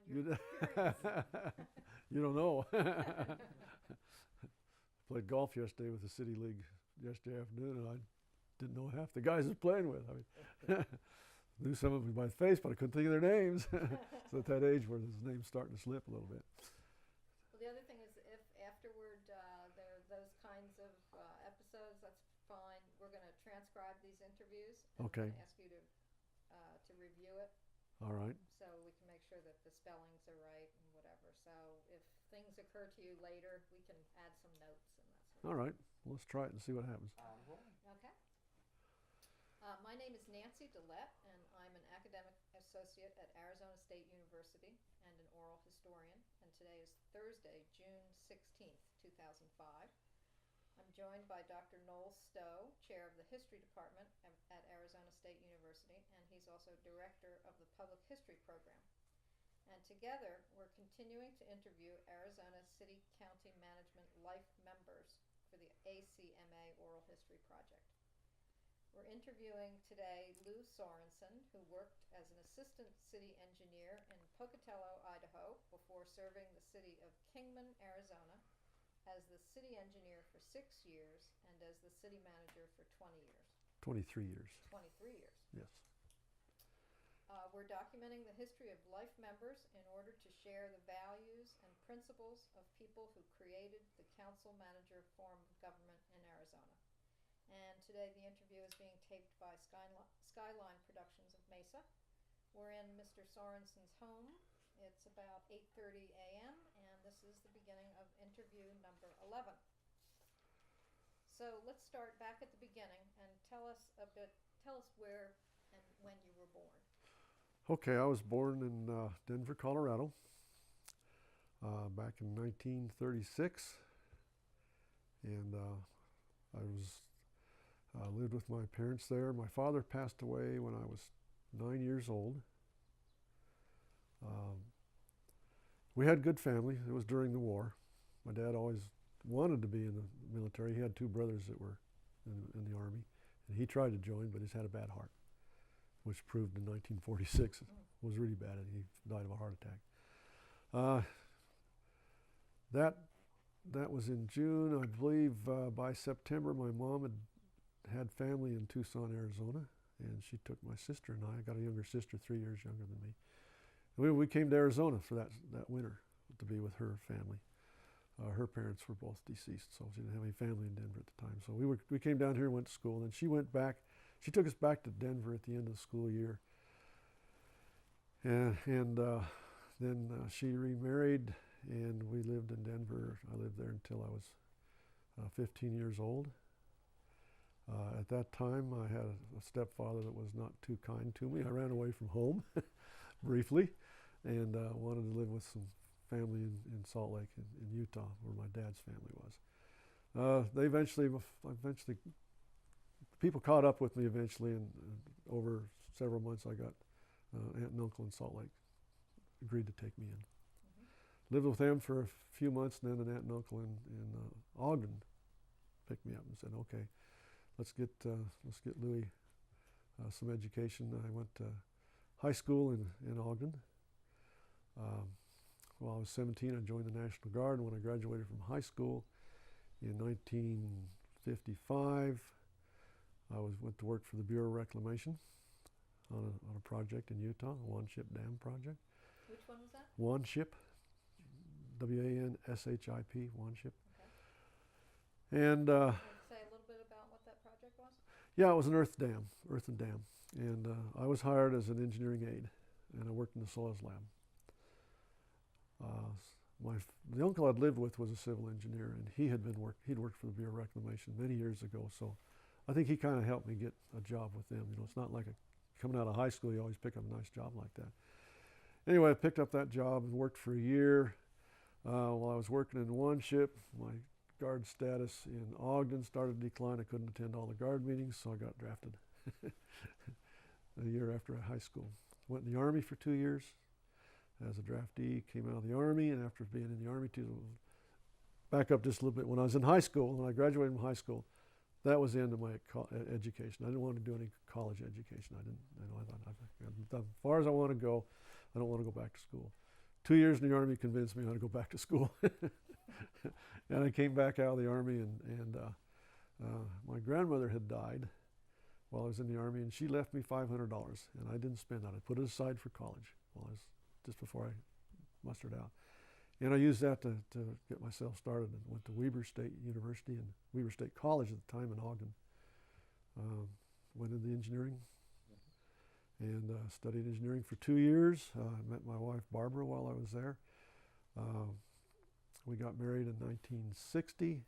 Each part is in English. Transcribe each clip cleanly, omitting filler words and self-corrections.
your You, experience. you don't know. Played golf yesterday with the City League yesterday afternoon, and I didn't know half the guys I was playing with. I mean, knew some of them by face, but I couldn't think of their names. So at that age where his name's starting to slip a little bit. Well, the other thing is if afterward there are those kinds of episodes, that's fine. We're going to transcribe these interviews, and we're Okay. going to ask you to review it All right. so we can make sure that the spellings are right and whatever. So if things occur to you later, we can add some notes and that sort of All right. Well, let's try it and see what happens. thing. Okay. My name is Nancy Dillette, and I'm an academic associate at Arizona State University and an oral historian. And today is Thursday, June 16th, 2005. I'm joined by Dr. Noel Stowe, chair of the History Department at Arizona State University, and he's also director of the Public History Program. And together, we're continuing to interview Arizona City County Management Life members for the ACMA Oral History Project. We're interviewing today Lou Sorensen, who worked as an assistant city engineer in Pocatello, Idaho, before serving the city of Kingman, Arizona, as the city engineer for 6 years and as the city manager for 20 years. 23 years. 23 years. Yes. We're documenting the history of life members in order to share the values and principles of people who created the council manager form of government in Arizona. And today the interview is being taped by Skyline Productions of Mesa. We're in Mr. Sorensen's home. It's about 8:30 a.m. and this is the beginning of interview number 11. So let's start back at the beginning and tell us where and when you were born. Okay, I was born in Denver, Colorado, back in 1936, and I lived with my parents there. My father passed away when I was 9 years old. We had a good family. It was during the war. My dad always wanted to be in the military. He had two brothers that were in the Army, and he tried to join, but he's had a bad heart, which proved in 1946 was really bad, and he died of a heart attack. That was in June. I believe by September my mom had family in Tucson, Arizona, and she took my sister and I got a younger sister 3 years younger than me. And we came to Arizona for that winter to be with her family. Her parents were both deceased, so she didn't have any family in Denver at the time. So we came down here and went to school, and she went back. She took us back to Denver at the end of the school year. And then she remarried, and we lived in Denver. I lived there until I was 15 years old. At that time, I had a stepfather that was not too kind to me. I ran away from home briefly and wanted to live with some family in Salt Lake in Utah, where my dad's family was. They eventually, people caught up with me eventually, and over several months I got aunt and uncle in Salt Lake agreed to take me in. Mm-hmm. Lived with them for a few months, and then an aunt and uncle in Ogden picked me up and said, "Okay, let's get Louis some education." I went to high school in Ogden. While I was 17, I joined the National Guard. When I graduated from high school in 1955, I went to work for the Bureau of Reclamation on a project in Utah, a Wanship Dam project. Which one was that? Wanship, W-A-N-S-H-I-P, Wanship. Okay. And Can you say a little bit about what that project was? yeah, it was an earthen dam. And I was hired as an engineering aide, and I worked in the soils lab. The uncle I'd lived with was a civil engineer, and he'd worked for the Bureau of Reclamation many years ago. So I think he kind of helped me get a job with them. You know, it's not like coming out of high school you always pick up a nice job like that. Anyway, I picked up that job and worked for a year. While I was working in Wanship, my guard status in Ogden started to decline. I couldn't attend all the guard meetings, so I got drafted a year after high school. Went in the Army for 2 years as a draftee, came out of the Army, and after being in the Army, back up just a little bit, when I was in high school, when I graduated from high school, that was the end of my education. I didn't want to do any college education. I thought, as far as I want to go, I don't want to go back to school. 2 years in the Army convinced me I ought to go back to school. And I came back out of the Army, and my grandmother had died while I was in the Army, and she left me $500, and I didn't spend that. I put it aside for college while I was, just before I mustered out. And I used that to get myself started, and went to Weber State University and Weber State College at the time in Ogden. Went into engineering and studied engineering for 2 years. I met my wife Barbara while I was there. We got married in 1960.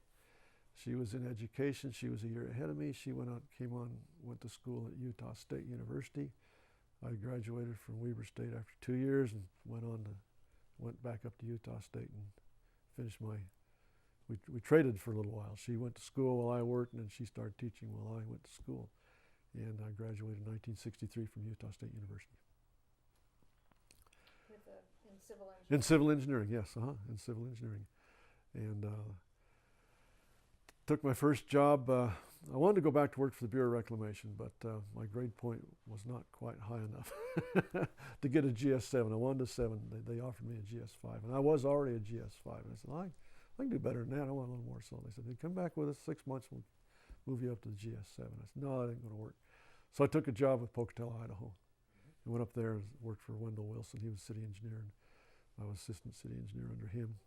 She was in education. She was a year ahead of me. She went to school at Utah State University. I graduated from Weber State after 2 years and went back up to Utah State and finished we traded for a little while. She went to school while I worked, and then she started teaching while I went to school. And I graduated in 1963 from Utah State University. In civil engineering? In civil engineering, yes, in civil engineering. And took my first job. I wanted to go back to work for the Bureau of Reclamation, but my grade point was not quite high enough to get a GS7. I wanted a 7. They offered me a GS5, and I was already a GS5. And I said, I can do better than that. I want a little more. So they said, hey, come back with us 6 months, we'll move you up to the GS7. I said, no, that ain't going to work. So I took a job with Pocatello, Idaho. I went up there and worked for Wendell Wilson. He was city engineer, and I was assistant city engineer under him.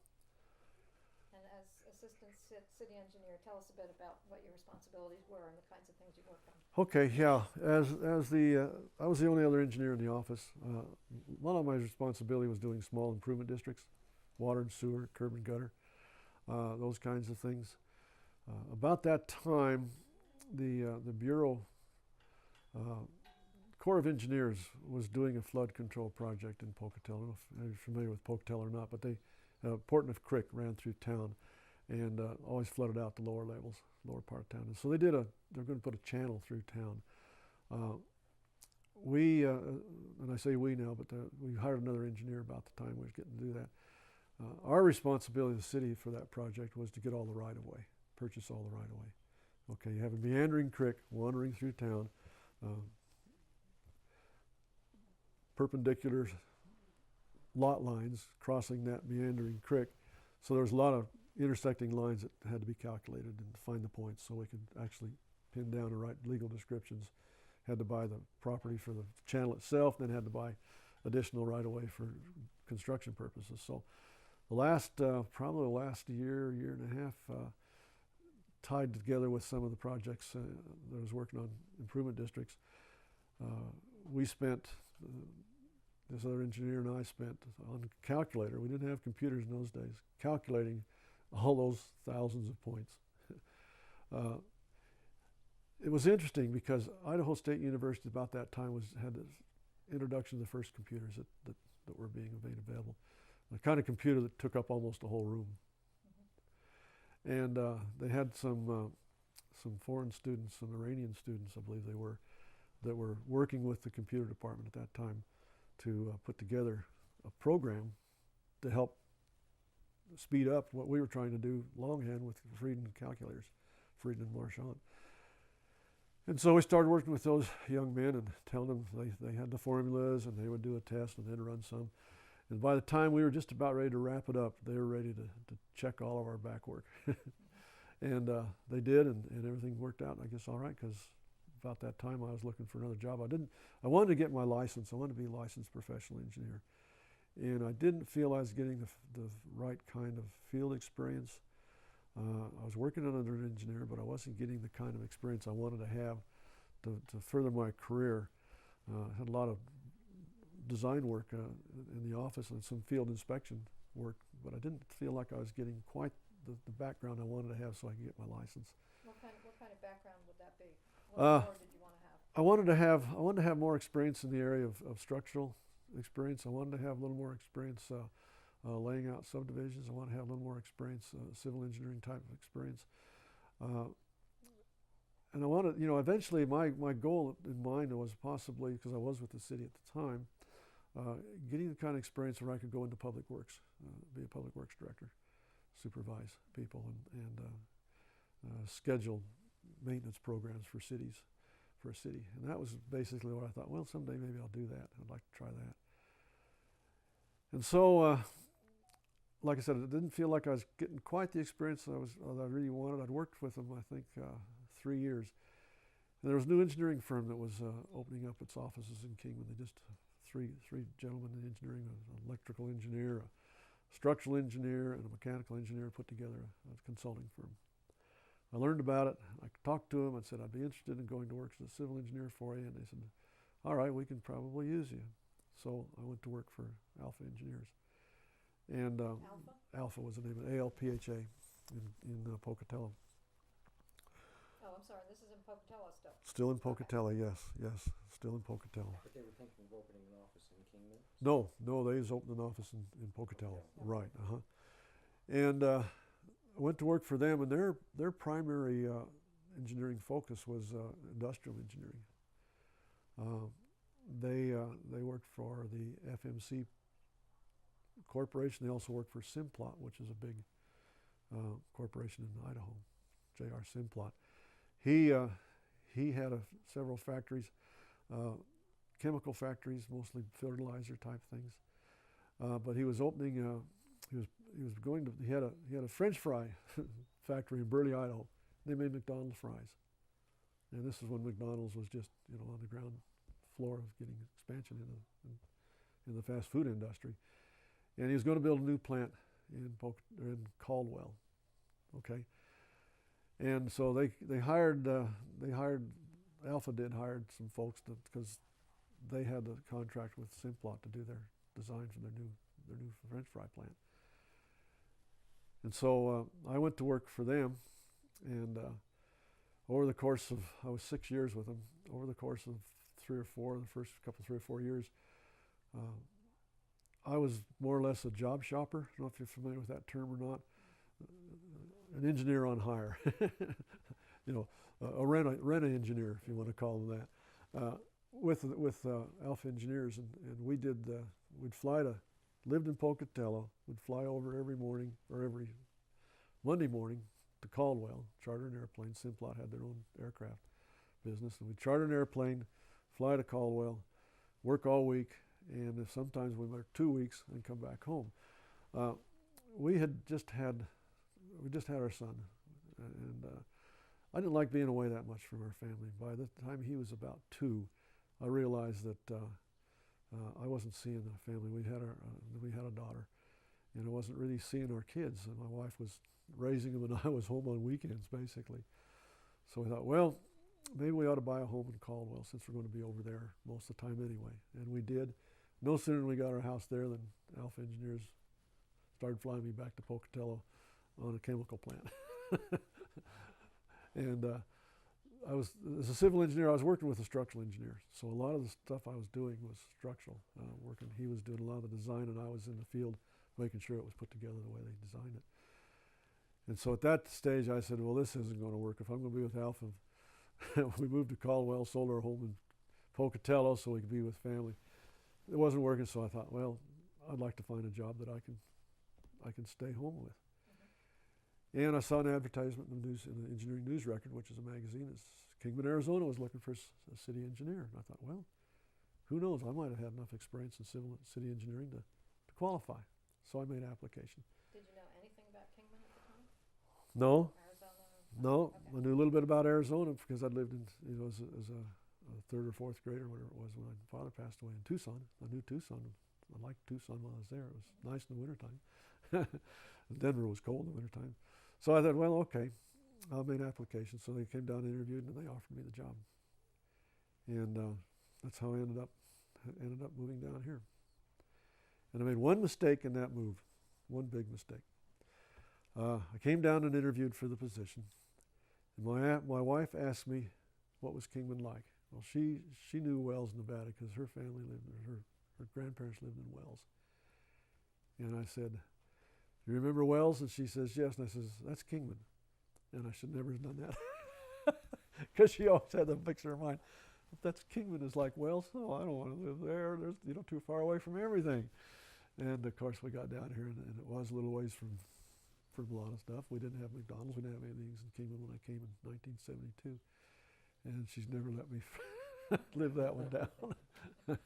And as assistant city engineer, tell us a bit about what your responsibilities were and the kinds of things you worked on. Okay, yeah. I was the only other engineer in the office. A lot of my responsibility was doing small improvement districts, water and sewer, curb and gutter, those kinds of things. About that time, the Bureau Corps of Engineers was doing a flood control project in Pocatello. I don't know if you're familiar with Pocatello or not, but Portneuf Creek ran through town and always flooded out the lower levels, lower part of town. And so they're going to put a channel through town. And I say we now, but we hired another engineer about the time we was getting to do that. Our responsibility as the city for that project was to get all the right-of-way, purchase all the right-of-way. Okay, you have a meandering creek wandering through town, perpendicular lot lines crossing that meandering creek. So there's a lot of intersecting lines that had to be calculated and find the points so we could actually pin down and write legal descriptions. Had to buy the property for the channel itself, then had to buy additional right-of-way for construction purposes. So the probably the last year and a half, tied together with some of the projects that I was working on, improvement districts, we spent, this other engineer and I spent on a calculator, we didn't have computers in those days, calculating all those thousands of points. It was interesting because Idaho State University about that time had the introduction of the first computers that were being made available. The kind of computer that took up almost a whole room. And they had some foreign students, some Iranian students, I believe they were, that were working with the computer department at that time to put together a program to help speed up what we were trying to do longhand with Frieden calculators, Frieden and Marchand. And so we started working with those young men and telling them they had the formulas and they would do a test and then run some. And by the time we were just about ready to wrap it up, they were ready to check all of our back work. And they did, and everything worked out, I guess, all right, because about that time I was looking for another job. I wanted to get my license. I wanted to be a licensed professional engineer. And I didn't feel I was getting the right kind of field experience. I was working under an engineer, but I wasn't getting the kind of experience I wanted to have to further my career. I had a lot of design work in the office and some field inspection work, but I didn't feel like I was getting quite the background I wanted to have so I could get my license. What kind of background would that be? What more did you want to have? I wanted to have more experience in the area of structural experience. I wanted to have a little more experience laying out subdivisions. I wanted to have a little more experience, civil engineering type of experience. And I wanted, eventually my goal in mind was possibly, because I was with the city at the time, getting the kind of experience where I could go into public works, be a public works director, supervise people and schedule maintenance programs for cities, for a city. And that was basically what I thought, well, someday maybe I'll do that. I'd like to try that. And so, like I said, it didn't feel like I was getting quite the experience that I really wanted. I'd worked with them, I think, 3 years. And there was a new engineering firm that was opening up its offices in Kingman. They just three gentlemen in engineering, an electrical engineer, a structural engineer, and a mechanical engineer put together a consulting firm. I learned about it. I talked to them. I said, I'd be interested in going to work as a civil engineer for you. And they said, all right, we can probably use you. So I went to work for Alpha Engineers. And Alpha was the name of it, ALPHA in Pocatello. Oh, I'm sorry, this is in Pocatello still? Still in Pocatello, okay. Yes, still in Pocatello. But they were thinking of opening an office in Kingman? No, they just opened an office in Pocatello, okay. Right, And I went to work for them, and their primary engineering focus was industrial engineering. They worked for the FMC Corporation. They also worked for Simplot, which is a big corporation in Idaho, J.R. Simplot. He had several factories, chemical factories, mostly fertilizer type things. But he was opening. He had a French fry factory in Burley, Idaho. They made McDonald's fries, and this is when McDonald's was just on the ground floor of getting expansion in the fast food industry. And he was going to build a new plant in Caldwell, okay. And so they hired Alpha hired some folks because they had the contract with Simplot to do their design for their new French fry plant. And so I went to work for them, and over the course of, I was 6 years with them. Over the course of the first 3 or 4 years, I was more or less a job shopper. I don't know if you're familiar with that term or not. An engineer on hire, a rent engineer, if you want to call them that, with Alpha Engineers, and lived in Pocatello. We'd fly over every morning or every Monday morning to Caldwell, charter an airplane. Simplot had their own aircraft business, and we'd charter an airplane, fly to Caldwell, work all week, and sometimes we worked 2 weeks and come back home. We just had our son, and I didn't like being away that much from our family. By the time he was about 2, I realized that I wasn't seeing the family. We had a daughter, and I wasn't really seeing our kids. And my wife was raising them, and I was home on weekends, basically. So I thought, well, maybe we ought to buy a home in Caldwell since we're going to be over there most of the time anyway. And we did. No sooner than we got our house there than Alpha Engineers started flying me back to Pocatello on a chemical plant. And as a civil engineer, I was working with a structural engineer. So a lot of the stuff I was doing was structural working. He was doing a lot of the design, and I was in the field making sure it was put together the way they designed it. And so at that stage, I said, well, this isn't going to work. If I'm going to be with Alpha, we moved to Caldwell, sold our home in Pocatello so we could be with family. It wasn't working, so I thought, well, I'd like to find a job that I can stay home with. Mm-hmm. And I saw an advertisement in the Engineering News Record, which is a magazine. Kingman, Arizona was looking for a city engineer. And I thought, well, who knows? I might have had enough experience in city engineering to qualify. So I made an application. Did you know anything about Kingman at the time? No. Arizona? No. Okay. I knew a little bit about Arizona because I'd lived in, as a 3rd or 4th grader, whatever it was, when my father passed away in Tucson. I knew Tucson. I liked Tucson while I was there. It was nice in the wintertime. Denver was cold in the wintertime. So I thought, well, okay, I'll make an application. So they came down and interviewed, and they offered me the job. And that's how I ended up moving down here. And I made one mistake in that move, one big mistake. I came down and interviewed for the position. And my wife asked me what was Kingman like. Well, she knew Wells, Nevada, because her family lived there. Her grandparents lived in Wells. And I said, you remember Wells? And she says, yes. And I says, that's Kingman. And I should never have done that. Because she always had the picture in mind. If that's Kingman is like Wells, no, I don't want to live there. There's, too far away from everything. And of course we got down here, and it was a little ways from a lot of stuff. We didn't have McDonald's. We didn't have anything in Kingman when I came in 1972. And she's never let me live that one down.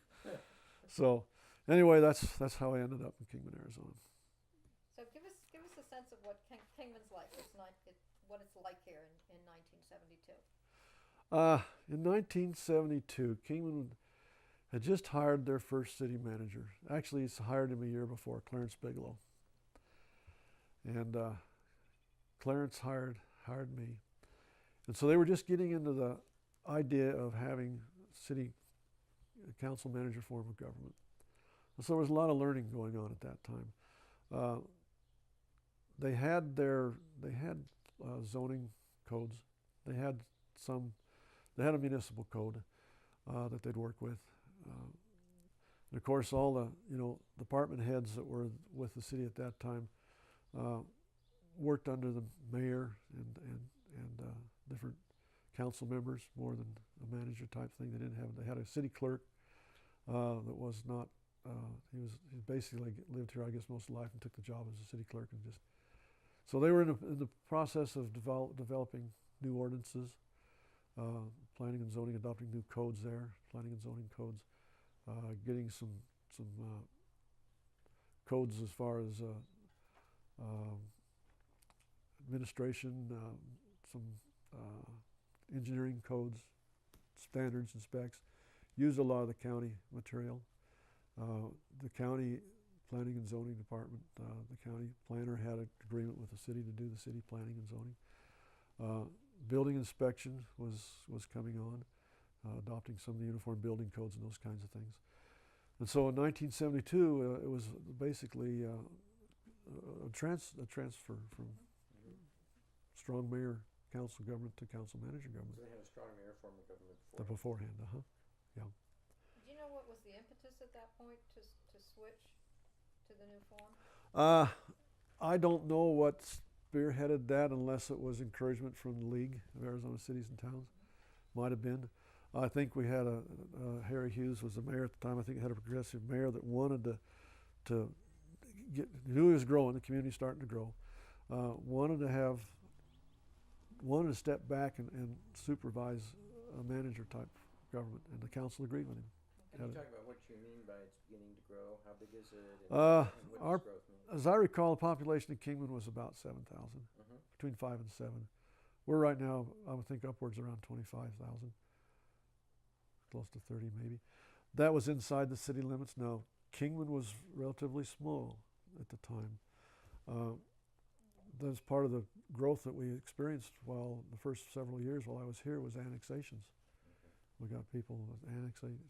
So Anyway, that's how I ended up in Kingman, Arizona. So give us a sense of what Kingman's like. What it's like here in 1972. In 1972, Kingman had just hired their first city manager. Actually, he's hired him a year before, Clarence Bigelow. And Clarence hired me. And so they were just getting into the idea of having city council manager form of government. And so there was a lot of learning going on at that time. They had zoning codes. They had a municipal code that they'd work with. And of course, all the department heads that were with the city at that time worked under the mayor and different council members more than a manager type thing. They had a city clerk that was not. He basically lived here, I guess, most of life and took the job as a city clerk and just. So they were in the process of developing new ordinances, planning and zoning, adopting new codes there, planning and zoning codes, getting some codes as far as administration, some engineering codes, standards and specs. Used a lot of the county material. The county planning and zoning department, the county planner had an agreement with the city to do the city planning and zoning. Building inspection was coming on, adopting some of the uniform building codes and those kinds of things. And so in 1972, it was basically a transfer from strong mayor council government to council manager government. So they had a strong mayor form of government before. Beforehand, yeah. Do you know what was the impetus at that point to switch to the new form? I don't know what spearheaded that, unless it was encouragement from the League of Arizona Cities and Towns. Might have been. I think we had Harry Hughes was the mayor at the time. I think we had a progressive mayor that wanted to knew he was growing, the community starting to grow, wanted to step back and supervise a manager type government, and the council agreed with him. Can you talk about what you mean by it's beginning to grow? How big is it? And what does growth mean? As I recall, the population of Kingman was about 7,000, between 5 and 7. We're right now, I would think, upwards around 25,000, close to 30 maybe. That was inside the city limits. Now, Kingman was relatively small at the time. That's part of the growth that we experienced while the first several years while I was here was annexations. We got people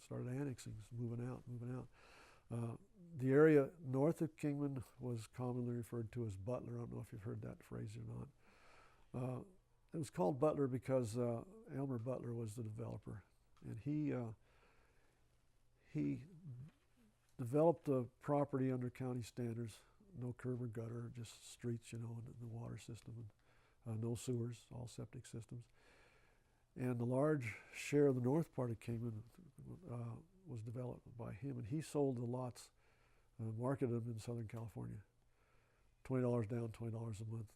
started annexing, moving out. The area north of Kingman was commonly referred to as Butler. I don't know if you've heard that phrase or not. It was called Butler because Elmer Butler was the developer, and he developed the property under county standards. No curb or gutter, just streets, and the water system, and no sewers, all septic systems. And the large share of the north part of Kingman was developed by him, and he sold the lots, marketed them in Southern California. $20 down, $20 a month,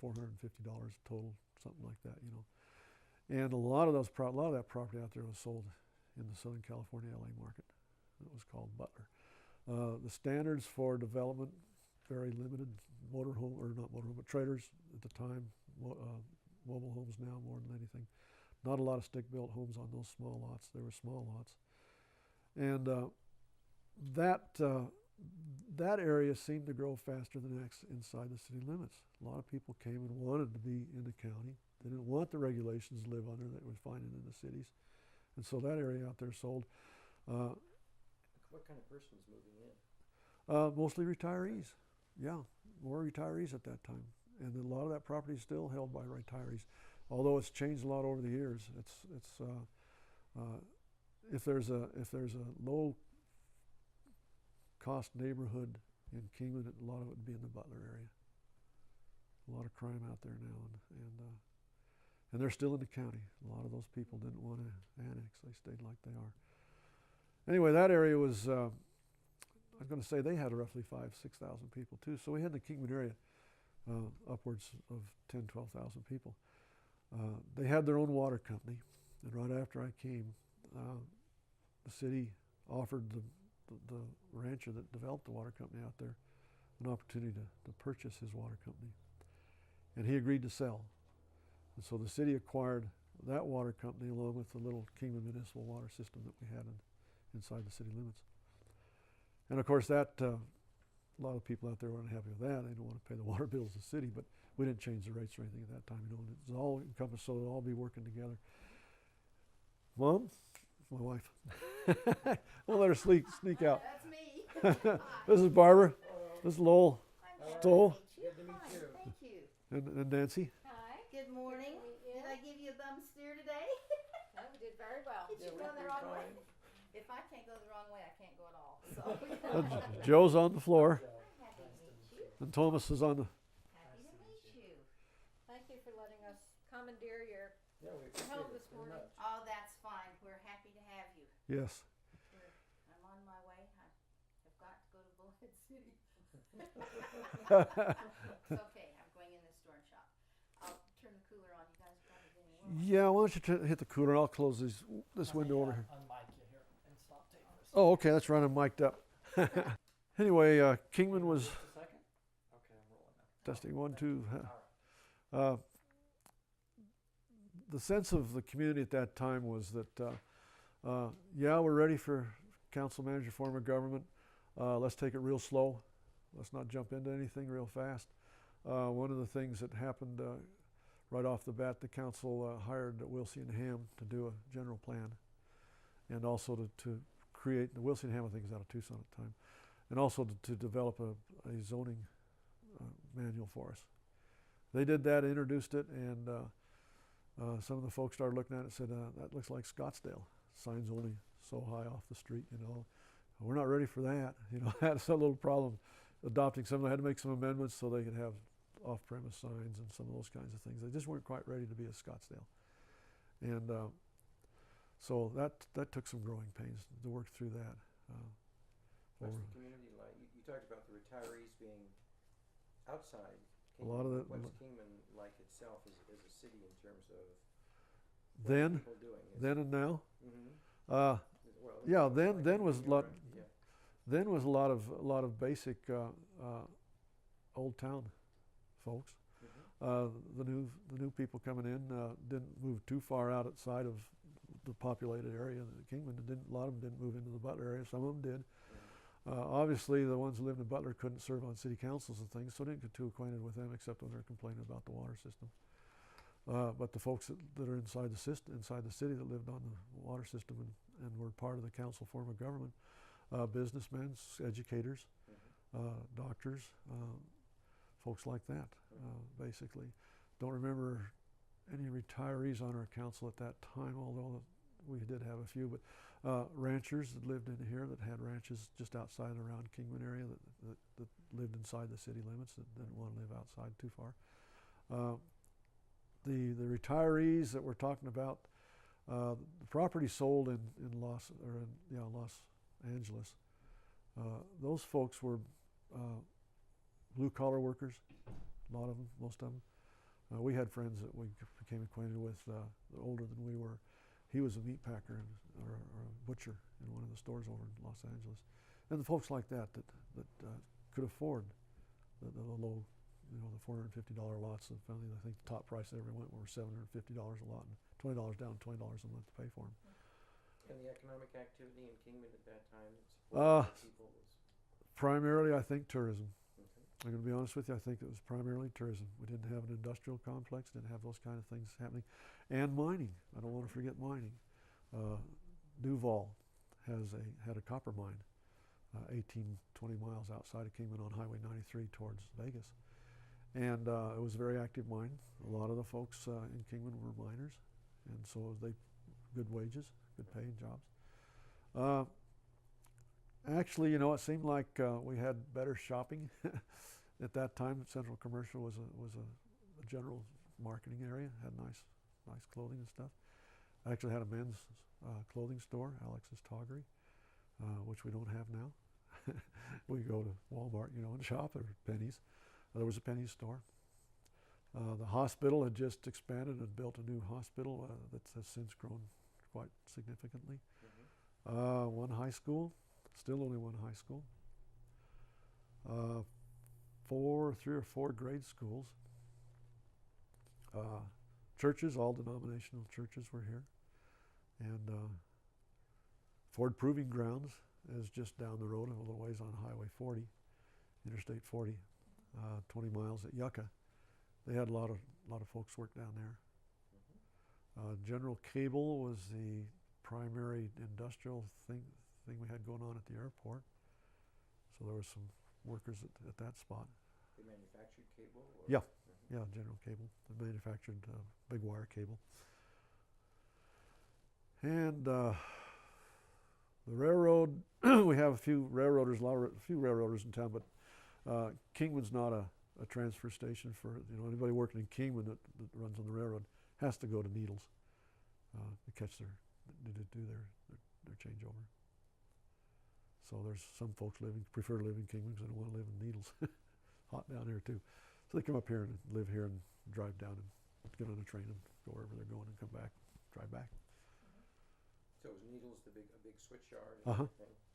$450 total, something like that, And a lot of that property out there was sold in the Southern California LA market. It was called Butler. The standards for development, very limited. But trailers at the time, mobile homes now more than anything. Not a lot of stick-built homes on those small lots. They were small lots. And that area seemed to grow faster than inside the city limits. A lot of people came and wanted to be in the county. They didn't want the regulations to live under that we're finding in the cities. And so that area out there sold. What kind of persons moving in? Mostly retirees. Yeah, more retirees at that time. And a lot of that property is still held by retirees. Although it's changed a lot over the years. If there's a low cost neighborhood in Kingman, a lot of it would be in the Butler area. A lot of crime out there now, and they're still in the county. A lot of those people didn't want to annex; they stayed like they are. Anyway, that area was. I'm going to say they had roughly 5,000 to 6,000 people too. So we had in the Kingman area upwards of 10,000 to 12,000 people. They had their own water company, and right after I came, the city offered the the rancher that developed the water company out there an opportunity to purchase his water company. And he agreed to sell. And so the city acquired that water company along with the little Kingman municipal water system that we had inside the city limits. And of course that, a lot of people out there weren't happy with that. They don't want to pay the water bills of the city, but we didn't change the rates or anything at that time. You know, and it was all encompassed so it'll all be working together. Mom, my wife. We'll let her sneak out. That's me. This is Barbara. This is Lowell. Stoll. Good to meet you. Thank you. And Nancy. Hi. Good morning. Good to meet you. Did I give you a bum steer today? No, we did very well. Did you Yeah, go we the did wrong way? fine. If I can't go the wrong way, I can't go at all. So Joe's on the floor. I'm happy to meet you. And Thomas is on the. Happy to meet you. Thank you for letting us commandeer your Yeah, we home appreciate it this very morning. much. Oh, that's fine. We're happy to have you. Yes. I'm on my way. I've got to go to Bullhead City. It's okay. I'm going in the store and shop. I'll turn the cooler on. You guys are probably getting warm. Yeah, why don't you hit the cooler? I'll close this window over here. Unmic you here and stop tape for a second. Oh, okay, that's right. I'm mic'd up. Anyway, Kingman was Just a second? Okay, I'm rolling now. testing 1, 2. All right. The sense of the community at that time was that, yeah, we're ready for council manager form of government. Let's take it real slow. Let's not jump into anything real fast. One of the things that happened right off the bat, the council hired Wilson and Ham to do a general plan, and also to create, the Wilson and Ham I think is out of Tucson at the time, and also to develop a zoning manual for us. They did that, introduced it, and some of the folks started looking at it and said, that looks like Scottsdale. Signs only so high off the street, you know. We're not ready for that. You know, that's a little problem adopting some. They had to make some amendments so they could have off-premise signs and some of those kinds of things. They just weren't quite ready to be a Scottsdale. And so that took some growing pains to work through that. What's the community like? You talked about the retirees being outside. A lot of the- What's Kingman like itself as a city in terms of what Then, people doing? then and now. Well, Yeah, it's then was a lot. Yeah. Then was a lot of basic old town folks. The new people coming in didn't move too far outside of the populated area. Kingman didn't. A lot of them didn't move into the Butler area. Some of them did. Obviously, the ones who lived in Butler couldn't serve on city councils and things, so didn't get too acquainted with them except when they're complaining about the water system. But the folks that are inside the system, inside the city, that lived on the water system and were part of the council form of government, businessmen, educators, doctors, folks like that, basically. Don't remember any retirees on our council at that time, although we did have a few. But ranchers that lived in here, that had ranches just outside and around Kingman area, that lived inside the city limits, that didn't want to live outside too far. The retirees that we're talking about, the property sold in Los Angeles. Those folks were blue collar workers, a lot of them, most of them. We had friends that we became acquainted with older than we were. He was a meat packer or a butcher in one of the stores over in Los Angeles. And the folks like that could afford the low, you know, the $450 lots. And finally, I think the top price they ever went were $750 a lot, and $20 down, $20 a month to pay for them. And the economic activity in Kingman at that time that supported the people was Primarily, I think tourism. okay. I'm going to be honest with you, I think it was primarily tourism. We didn't have an industrial complex, didn't have those kind of things happening. And mining. I don't want to forget mining. Duval had a copper mine 18, 20 miles outside of Kingman on Highway 93 towards Vegas. And it was a very active mine. A lot of the folks in Kingman were miners, and so they good wages, good paying jobs. Actually, you know, it seemed like we had better shopping at that time. Central Commercial was a general marketing area, had nice clothing and stuff. I actually had a men's clothing store, Alex's Toggery, which we don't have now. We go to Walmart, you know, and shop, or Penny's. There was a Penny's store. The hospital had just expanded and built a new hospital that has since grown quite significantly. One high school, Still only one high school. 3 or 4 grade schools. Churches, all denominational churches were here. And Ford Proving Grounds is just down the road, a little ways on Highway 40, Interstate 40, 20 miles at Yucca. They had a lot of folks work down there. General Cable was the primary industrial thing we had going on at the airport. So there was some workers at that spot. They manufactured cable? Or? Yeah. Yeah, General Cable. They manufactured big wire cable. And the railroad, we have a few railroaders in town, but Kingman's not a transfer station for, anybody working in Kingman that runs on the railroad has to go to Needles to catch to do their changeover. So there's some folks prefer to live in Kingman because they don't want to live in Needles. Hot down here too. So they come up here and live here and drive down and get on a train and go wherever they're going and come back, drive back. So is Needles a big switch yard?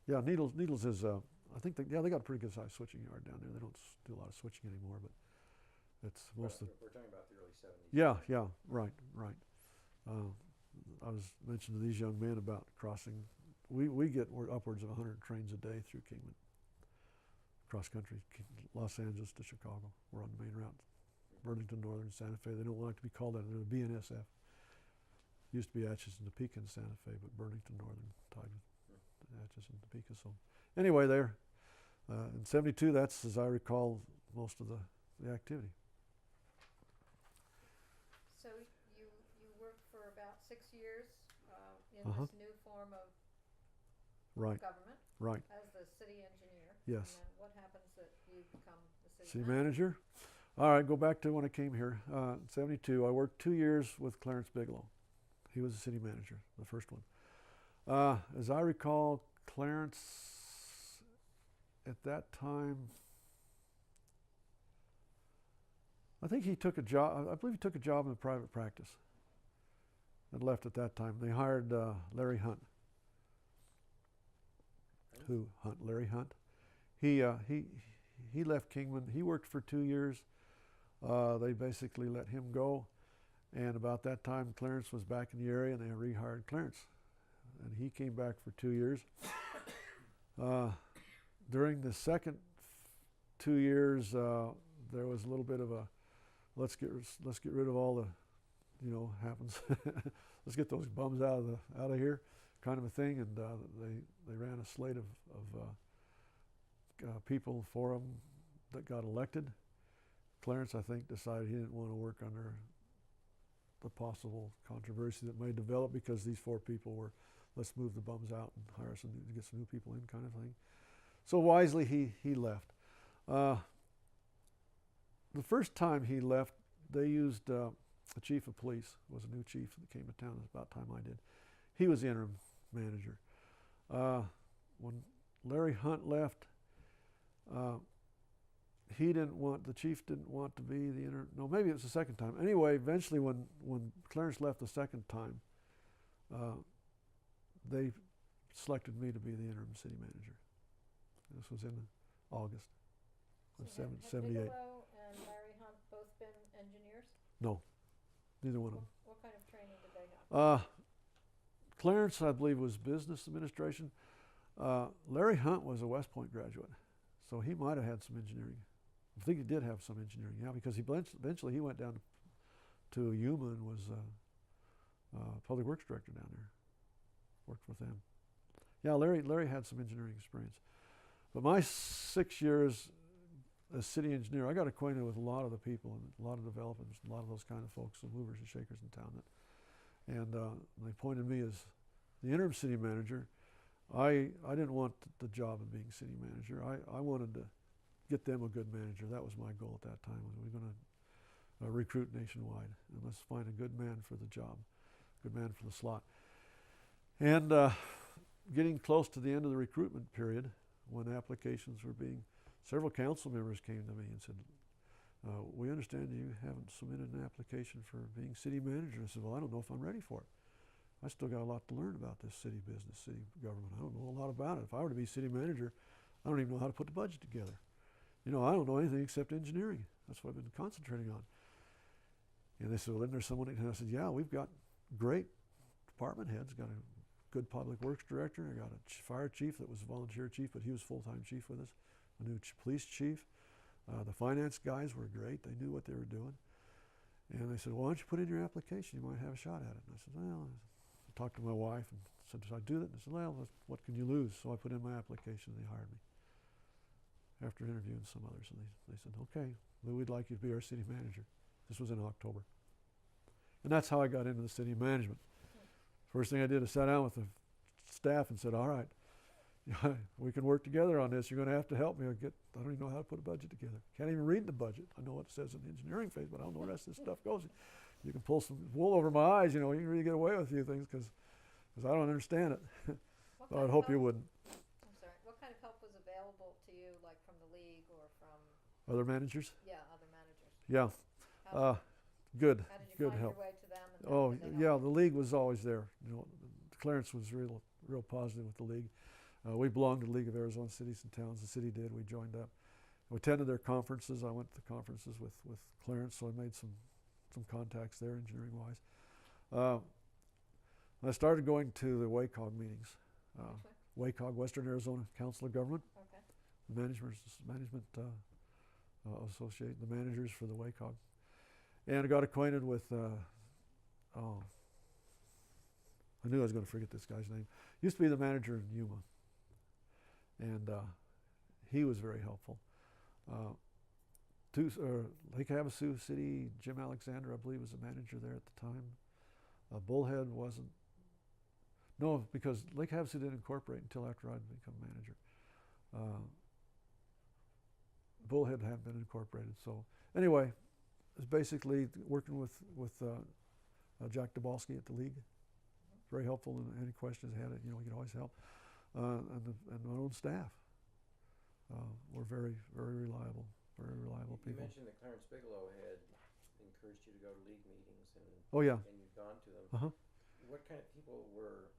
Yeah, Needles is, I think they got a pretty good sized switching yard down there. They don't do a lot of switching anymore, but it's We're talking about the early 70s. Yeah, right. I was mentioning to these young men about crossing. We get upwards of 100 trains a day through Kingman. Cross country, Los Angeles to Chicago. We're on the main route. Burlington Northern, Santa Fe. They don't like to be called that. They're the BNSF. Used to be Atchison, Topeka, and Santa Fe, but Burlington Northern tied with Atchison, Topeka. So anyway, there in '72, that's, as I recall, most of the activity. So you worked for about 6 years in this new form of government. Right. As the city engineer. Yes. And then what happens that you become the City manager. All right, go back to when I came here. In '72, I worked 2 years with Clarence Bigelow. He was the city manager, the first one. As I recall, Clarence at that time, I think he took a job, I believe he took a job in private practice and left at that time. They hired Larry Hunt. Larry Hunt. He left Kingman. He worked for 2 years. They basically let him go. And about that time, Clarence was back in the area, and they rehired Clarence. And he came back for 2 years. During the second 2 years, there was a little bit of a let's get rid of all the, happens. Let's get those bums out of here, kind of a thing. And they ran a slate of people for them that got elected. Clarence, I think, decided he didn't want to work under the possible controversy that may develop because these 4 people were, let's move the bums out and hire some to get some new people in, kind of thing. So wisely he left. The first time he left, they used a chief of police, was a new chief that came to town. It was about time I did. He was the interim manager. When Larry Hunt left, the chief didn't want to be the interim, no, maybe it was the second time. Anyway, eventually when Clarence left the second time, they selected me to be the interim city manager. This was in August of have 78. Bigelow and Larry Hunt both been engineers? No, neither one of them. What kind of training did they have? Clarence, I believe, was business administration. Larry Hunt was a West Point graduate, so he might have had some engineering. I think he did have some engineering, yeah, because eventually he went down to Yuma and was public works director down there. Worked with them. Yeah, Larry had some engineering experience. But my 6 years as city engineer, I got acquainted with a lot of the people and a lot of developers, a lot of those kind of folks, the movers and shakers in town. And they appointed me as the interim city manager. I didn't want the job of being city manager. I wanted to get them a good manager. That was my goal at that time. We were going to recruit nationwide, and let's find a good man for the job, good man for the slot. And getting close to the end of the recruitment period, when applications were several council members came to me and said, we understand you haven't submitted an application for being city manager. I said, well, I don't know if I'm ready for it. I still got a lot to learn about this city business, city government. I don't know a lot about it. If I were to be city manager, I don't even know how to put the budget together. You know, I don't know anything except engineering. That's what I've been concentrating on. And they said, well, isn't there someone? And I said, yeah, we've got great department heads. Got a good public works director. I got a fire chief that was a volunteer chief, but he was full-time chief with us. A new police chief. The finance guys were great. They knew what they were doing. And they said, well, why don't you put in your application? You might have a shot at it. And I said, well, I talked to my wife and said, should I do that? And I said, well, what can you lose? So I put in my application and they hired me after interviewing some others. And they said, okay, Lou, we'd like you to be our city manager. This was in October. And that's how I got into the city management. First thing I did is sat down with the staff and said, all right, we can work together on this. You're going to have to help me. I don't even know how to put a budget together. Can't even read the budget. I know what it says in the engineering phase, but I don't know where the rest of this stuff goes. You can pull some wool over my eyes, you know, you can really get away with a few things because I don't understand it. So I'd hope you wouldn't. I'm sorry. What kind of help was available to you, like from the league or from? Other managers? Yeah, other managers. Yeah. Good. How did you Good find help. your way to them? And Oh, did they yeah, help the league was always there. You know, Clarence was real positive with the league. We belonged to the League of Arizona Cities and Towns. The city did. We joined up. We attended their conferences. I went to the conferences with Clarence, so I made some contacts there, engineering-wise. I started going to the WACOG meetings. WACOG, Western Arizona Council of Government. Okay. The management associate, the managers for the WACOG. And I got acquainted with, I knew I was going to forget this guy's name. Used to be the manager in Yuma. And he was very helpful. Lake Havasu City, Jim Alexander, I believe, was the manager there at the time. Bullhead wasn't. No, because Lake Havasu didn't incorporate until after I'd become manager. Bullhead hadn't been incorporated. So anyway, it was basically working with Jack Dabalski at the league. Very helpful in any questions I had. You know, he could always help. And my own staff were very, very reliable You people. mentioned that Clarence Bigelow had encouraged you to go to league meetings, and Oh yeah. and you've gone to them. Uh-huh. What kind of people were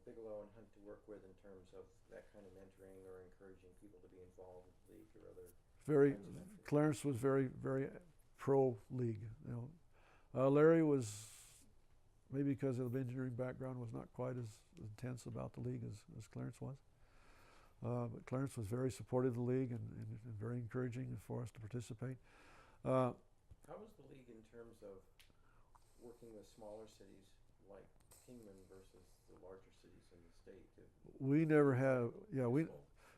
Bigelow and Hunt to work with in terms of that kind of mentoring or encouraging people to be involved with the league or other? Very. kinds of activities? Clarence was very, very pro league. You know, Larry was, maybe because of the engineering background, was not quite as intense about the league as Clarence was. But Clarence was very supportive of the league and very encouraging for us to participate. How was the league in terms of working with smaller cities like Kingman versus the larger cities in the state? We never had,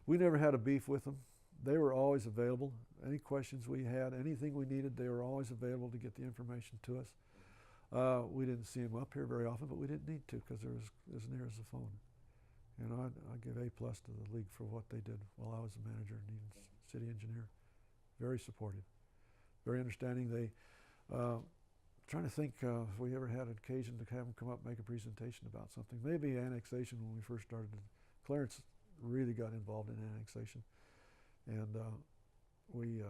we never had a beef with them. They were always available. Any questions we had, anything we needed, they were always available to get the information to us. We didn't see them up here very often, but we didn't need to because they're as near as the phone. And I give A+ to the league for what they did while I was the manager and even city engineer. Very supportive, very understanding. They, trying to think if we ever had an occasion to have them come up and make a presentation about something. Maybe annexation when we first started. Clarence really got involved in annexation. And we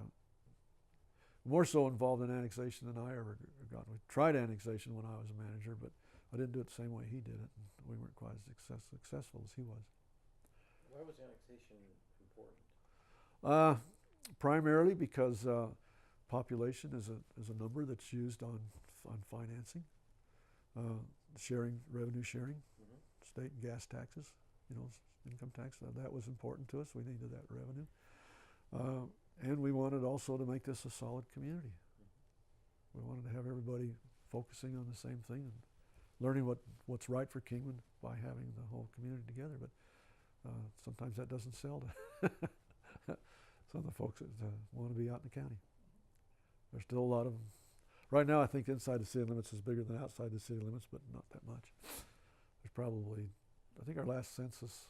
more so involved in annexation than I ever got. We tried annexation when I was a manager, but I didn't do it the same way he did it. And we weren't quite as successful as he was. Why was annexation important? Primarily because population is a number that's used on financing, revenue sharing, state and gas taxes, you know, income tax. That was important to us. We needed that revenue. And we wanted also to make this a solid community. We wanted to have everybody focusing on the same thing and learning what's right for Kingman by having the whole community together. But sometimes that doesn't sell to some of the folks that want to be out in the county. There's still a lot of them. Right now, I think inside the city limits is bigger than outside the city limits, but not that much. There's probably, I think our last census,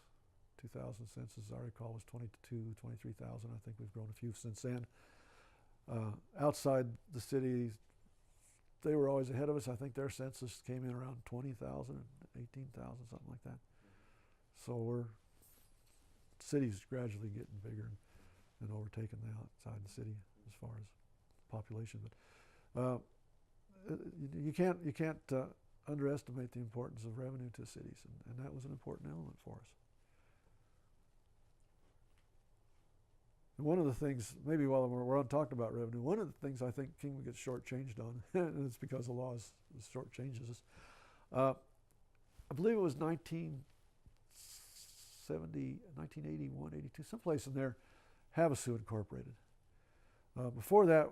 2000 census, I recall, was 23,000. I think we've grown a few since then. Outside the city, they were always ahead of us. I think their census came in around 20,000, 18,000, something like that. So city's gradually getting bigger and overtaking the outside the city as far as population. But you can't. underestimate the importance of revenue to cities, and that was an important element for us. And one of the things, maybe while we're on talking about revenue, one of the things I think Kingman gets shortchanged on, and it's because the law shortchanges us. I believe it was 1981, 82, someplace in there, Havasu Incorporated. Before that,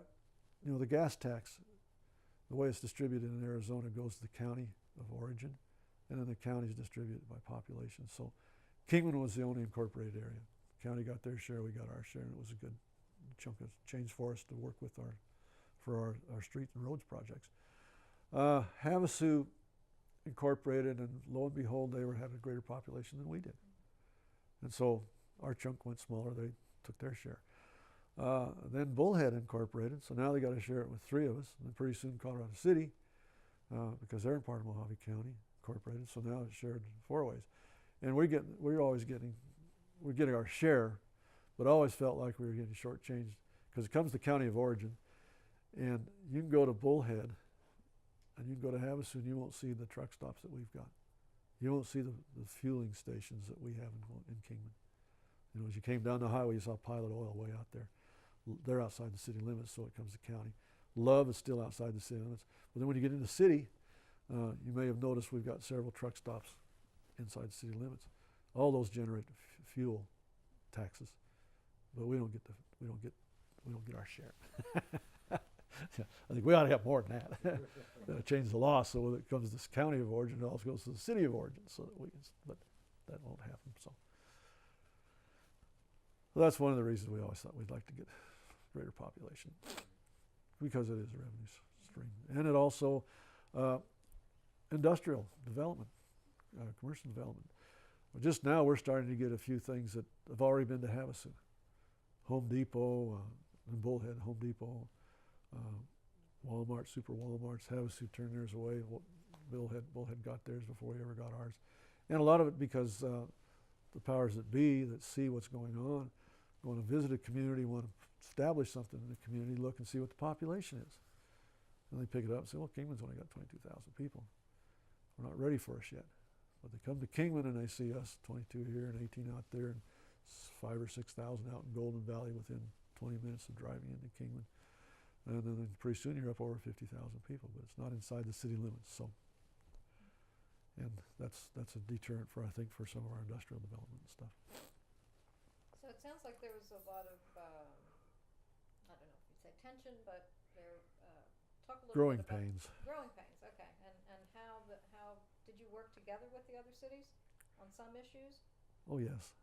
the gas tax, the way it's distributed in Arizona goes to the county of origin, and then the county is distributed by population. So Kingman was the only incorporated area. The county got their share, we got our share, and it was a good chunk of change for us to work with for our street and roads projects. Havasu Incorporated, and lo and behold, they had a greater population than we did. And so our chunk went smaller, they took their share. Then Bullhead Incorporated, so now they got to share it with three of us, and then pretty soon Colorado City, because they're in part of Mojave County, incorporated, so now it's shared four ways. And we're getting our share, but I always felt like we were getting shortchanged, because it comes to county of origin, and you can go to Bullhead, and you can go to Havasu, and you won't see the truck stops that we've got. You won't see the fueling stations that we have in Kingman. As you came down the highway, you saw Pilot Oil way out there. They're outside the city limits, so it comes to county. Love is still outside the city limits. But then when you get into the city, you may have noticed we've got several truck stops inside the city limits. All those generate fuel taxes, but we don't get our share. Yeah, I think we ought to have more than that. Change the law so when it comes to this county of origin, it also goes to the city of origin, so that we can. But that won't happen. So that's one of the reasons we always thought we'd like to get greater population, because it is a revenue stream, and it also industrial development, commercial development. Just now we're starting to get a few things that have already been to Havasu. Home Depot, in Bullhead, Home Depot, Walmart, Super Walmarts. Havasu turned theirs away. Bullhead got theirs before we ever got ours. And a lot of it because the powers that be that see what's going on, want to visit a community, want to establish something in the community, look and see what the population is. And they pick it up and say, well, Kingman's only got 22,000 people. We're not ready for us yet. But they come to Kingman and they see us, 22 here and 18 out there, and 5,000 or 6,000 out in Golden Valley within 20 minutes of driving into Kingman. And then pretty soon you're up over 50,000 people, but it's not inside the city limits. So, and that's a deterrent for, I think, for some of our industrial development and stuff. So it sounds like there was a lot of, I don't know if you'd say tension, but there, talk a little Growing bit about pains. Growing pains, okay. And how did you work together with the other cities on some issues? Oh, yes.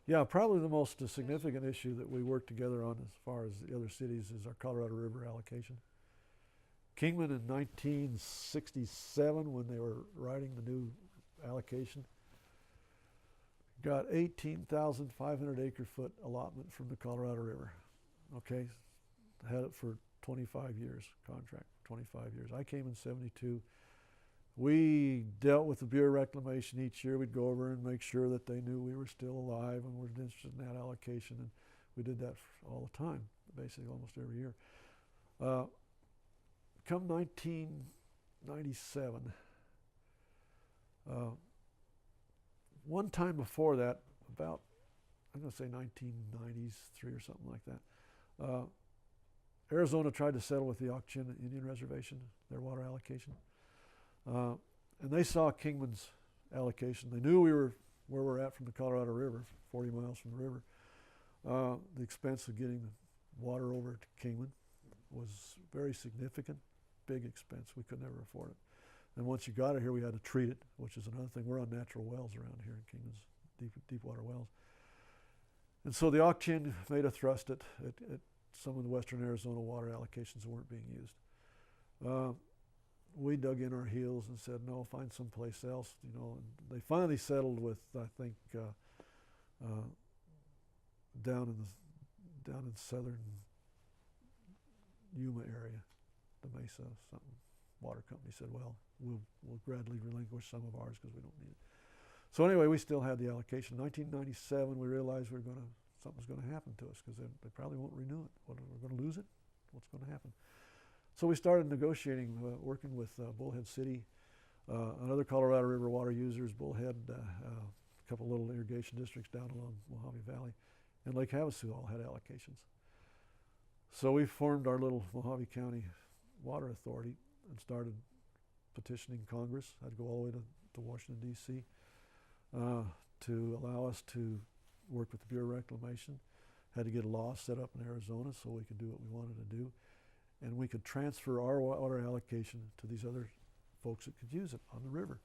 Yeah, probably the most significant issue that we worked together on as far as the other cities is our Colorado River allocation. Kingman in 1967, when they were writing the new allocation, got 18,500 acre-foot allotment from the Colorado River. Okay, had it for 25 years, contract, 25 years. I came in 72. We dealt with the Bureau of Reclamation each year. We'd go over and make sure that they knew we were still alive and were interested in that allocation, and we did that all the time, basically almost every year. Come 1997, one time before that, about, I'm going to say 1993 or something like that, Arizona tried to settle with the Auction Indian Reservation, their water allocation. And they saw Kingman's allocation. They knew we were where we're at from the Colorado River, 40 miles from the river. The expense of getting the water over to Kingman was very significant, big expense. We could never afford it. And once you got it here, we had to treat it, which is another thing. We're on natural wells around here in Kingman's, deep water wells. And so the Auction made a thrust at some of the western Arizona water allocations that weren't being used. We dug in our heels and said, no, find someplace else, And they finally settled with, I think, down in southern Yuma area, the Mesa, something. Water company said, well, we'll gradually relinquish some of ours because we don't need it. So anyway, we still had the allocation. In 1997, we realized something's going to happen to us because they probably won't renew it. We're going to lose it? What's going to happen? So we started negotiating, working with Bullhead City Another Colorado River water users, Bullhead, a couple little irrigation districts down along Mojave Valley, and Lake Havasu all had allocations. So we formed our little Mojave County Water Authority and started petitioning Congress. I'd go all the way to Washington, D.C. To allow us to work with the Bureau of Reclamation. Had to get a law set up in Arizona so we could do what we wanted to do. And we could transfer our water allocation to these other folks that could use it on the river.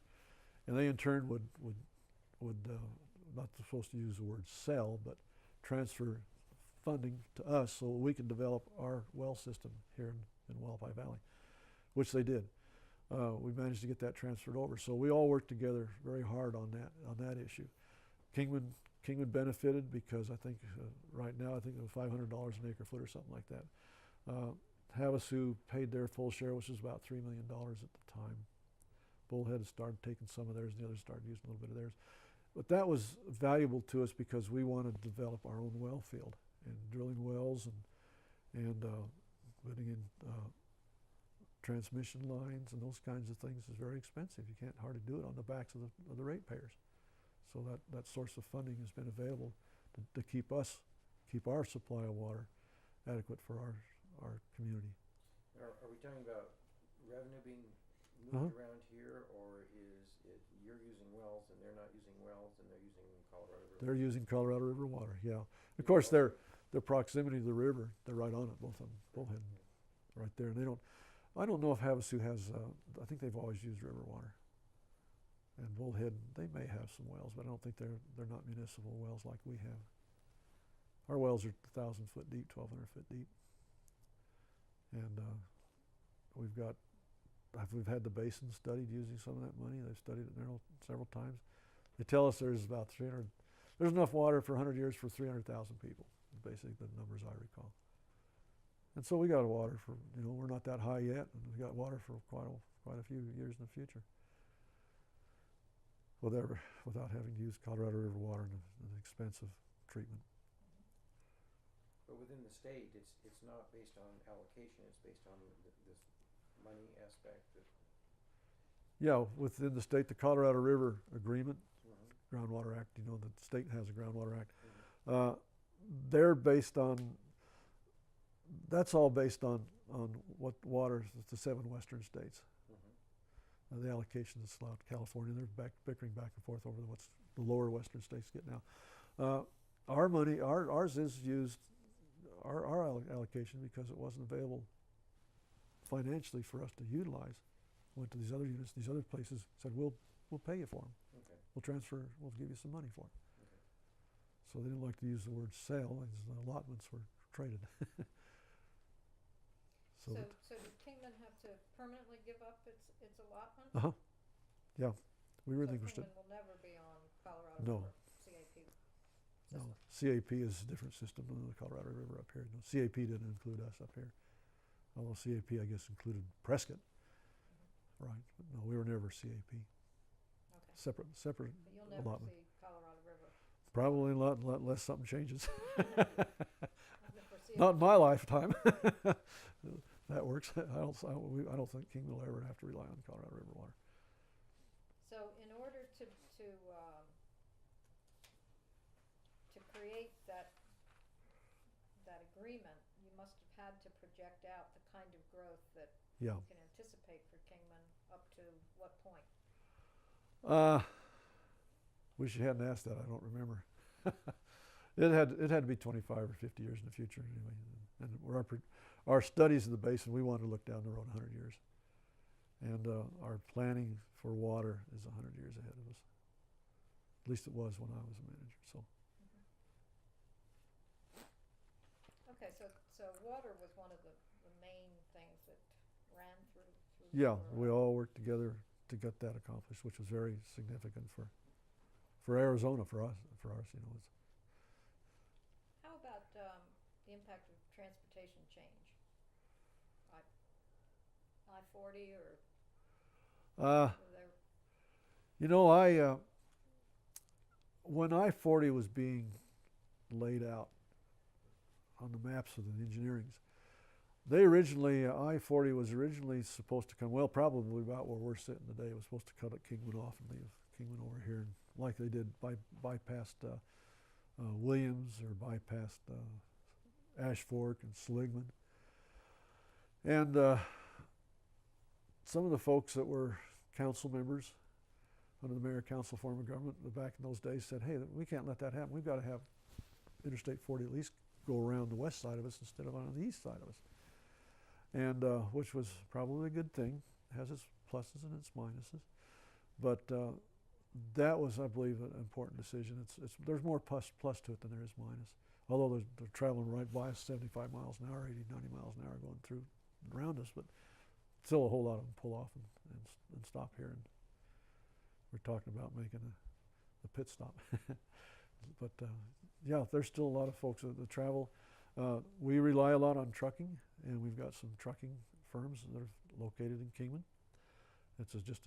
And they in turn would not supposed to use the word sell, but transfer funding to us so we could develop our well system here in Wallapai Valley, which they did. We managed to get that transferred over. So we all worked together very hard on that issue. Kingman benefited because I think right now I think it was $500 an acre foot or something like that. Havasu paid their full share, which was about $3 million at the time. Bullhead had started taking some of theirs, and the others started using a little bit of theirs. But that was valuable to us because we wanted to develop our own well field, and drilling wells and putting in transmission lines and those kinds of things is very expensive. You can't hardly do it on the backs of the ratepayers. So that source of funding has been available to keep our supply of water adequate for our community. Are we talking about revenue being moved around here, or is it you're using wells and they're not using wells and they're using Colorado River? They're using Colorado River water, yeah. Of course, their proximity to the river, they're right on it, both of them, Bullhead, right there. And I don't know if Havasu has, I think they've always used river water. And Bullhead, they may have some wells, but I don't think they're not municipal wells like we have. Our wells are 1,000 foot deep, 1,200 foot deep. And we've had the basin studied using some of that money. They've studied it several times. They tell us there's enough water for 100 years for 300,000 people, basically the numbers I recall. And so we got water for, we're not that high yet, and we got water for quite a few years in the future without having to use Colorado River water and an expensive treatment. But within the state, it's not based on allocation, it's based on this money aspect. Yeah, within the state, the Colorado River Agreement, Groundwater Act, the state has a Groundwater Act. They're based on, that's all based on what water the 7 western states. The allocation that's allowed to California, they're bickering back and forth over what's the lower western states get now. Our money, ours is used, our allocation, because it wasn't available financially for us to utilize. Went to these other units, these other places, said we'll pay you for them. Okay. We'll give you some money for them. Okay. So they didn't like to use the word sale, as the allotments were traded. So did Kingman have to permanently give up its allotment? Yeah, we really think Kingman will never be on Colorado No. River CAP system. No, CAP is a different system than the Colorado River up here. No, CAP didn't include us up here. Although CAP, I guess, included Prescott. Right, but no, we were never CAP. Okay. Separate But you'll never allotment. see Colorado River. Probably a lot unless something changes. Not in the foreseeable Not in my lifetime. That works. I don't think King will ever have to rely on Colorado River water. So in order to create that agreement, you must have had to project out the kind of growth that Yeah. you can anticipate for Kingman up to what point? Wish you hadn't asked that. I don't remember. It had to be 25 or 50 years in the future anyway. And our studies of the basin, we wanted to look down the road 100 years. And our planning for water is 100 years ahead of us. At least it was when I was a manager. So. Okay, so water was one of the main things that ran through Yeah, your, we all worked together to get that accomplished, which was very significant for Arizona, for us. It's, How about the impact of transportation change? I-40 or there? When I-40 was being laid out on the maps of the engineerings, they originally, I-40 was originally supposed to come, well, probably about where we're sitting today. It was supposed to cut at Kingman off and leave Kingman over here, and like they did, bypassed Williams, or bypassed Ash Fork and Seligman. And some of the folks that were council members under the mayor council form of government back in those days said, hey, we can't let that happen. We've got to have Interstate 40 at least go around the west side of us instead of on the east side of us. And which was probably a good thing. It has its pluses and its minuses. But that was, I believe, an important decision. There's more plus to it than there is minus. Although they're traveling right by us 75 miles an hour, 80, 90 miles an hour going through and around us, but still a whole lot of them pull off and stop here. And we're talking about making a pit stop. But yeah, there's still a lot of folks that travel. We rely a lot on trucking, and we've got some trucking firms that are located in Kingman. It's just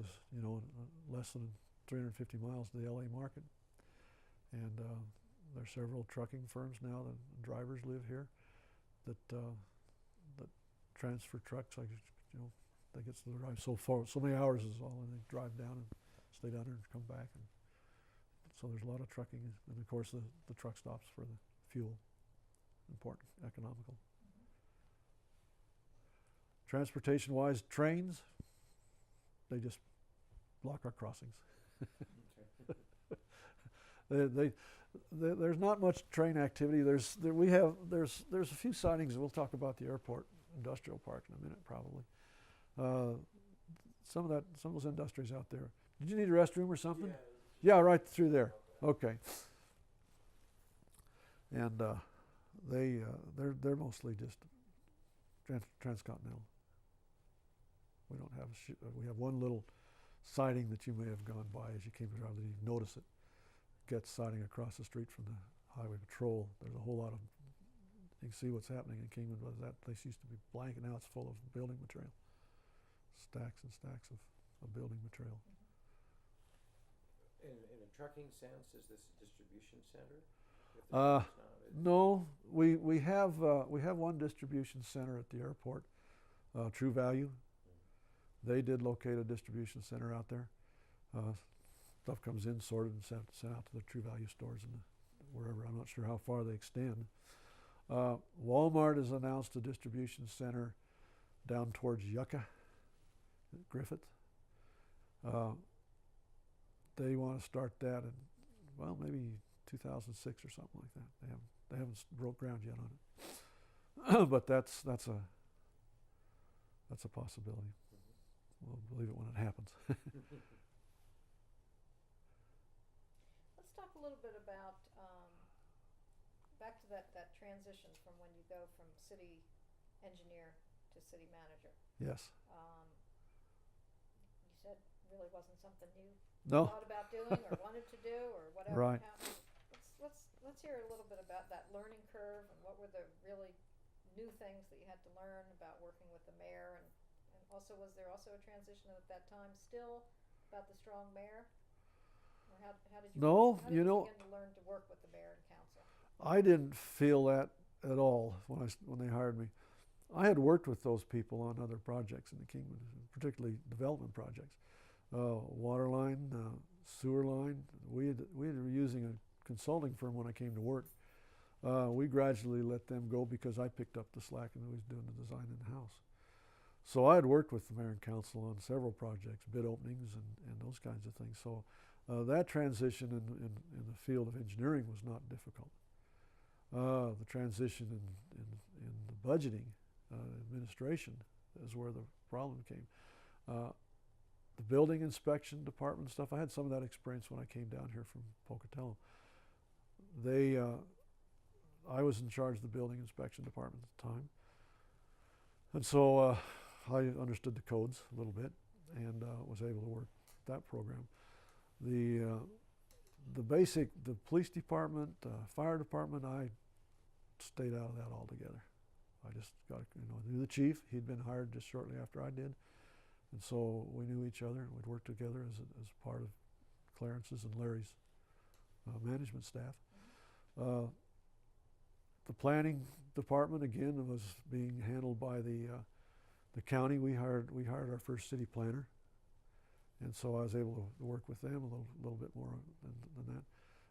less than 350 miles to the LA market. And there are several trucking firms now that drivers live here that transfer trucks. They get to drive so many hours is all, and they drive down and stay down there and come back. And so there's a lot of trucking, and of course the truck stops for the fuel. Important, economical. Transportation-wise, trains, they just block our crossings. There's not much train activity. There's a few sightings, and we'll talk about the airport industrial park in a minute probably. Some of those industries out there. Did you need a restroom or something? Yeah, right through there. Okay. And they're mostly just transcontinental. We don't have we have one little siding that you may have gone by as you came around. Didn't even notice it. Gets siding across the street from the highway patrol. There's a whole lot of. You can see what's happening in Kingman. But that place used to be blank, and now it's full of building material. Stacks and stacks of building material. In a trucking sense, is this a distribution center? No, we have one distribution center at the airport, True Value. They did locate a distribution center out there. Stuff comes in, sorted, and sent out to the True Value stores and wherever. I'm not sure how far they extend. Walmart has announced a distribution center down towards Yucca, Griffith. They want to start that in, maybe 2006 or something like that. They haven't broke ground yet on it. But that's a possibility. We'll believe it when it happens. Let's talk a little bit about back to that transition from when you go from city engineer to city manager. Yes. You said really wasn't something you No. thought about doing or wanted to do or whatever. Right. Let's hear a little bit about that learning curve and what were the really new things that you had to learn about working with the mayor, and also was there also a transition at that time still about the strong mayor? Or how did you begin to learn to work with the mayor and council? I didn't feel that at all when they hired me. I had worked with those people on other projects in the Kingman, particularly development projects. Water line, sewer line. We were using a consulting firm when I came to work. We gradually let them go because I picked up the slack and was doing the design in the house. So I had worked with the mayor and council on several projects, bid openings and those kinds of things. So that transition in the field of engineering was not difficult. The transition in the budgeting, administration is where the problem came. The building inspection department stuff, I had some of that experience when I came down here from Pocatello. I was in charge of the building inspection department at the time. And so I understood the codes a little bit and was able to work that program. The police department, fire department, I stayed out of that altogether. I just knew the chief. He'd been hired just shortly after I did. And so we knew each other, and we'd work together as part of Clarence's and Larry's management staff. the planning department again was being handled by the county. We hired our first city planner, and so I was able to work with them a little bit more than that.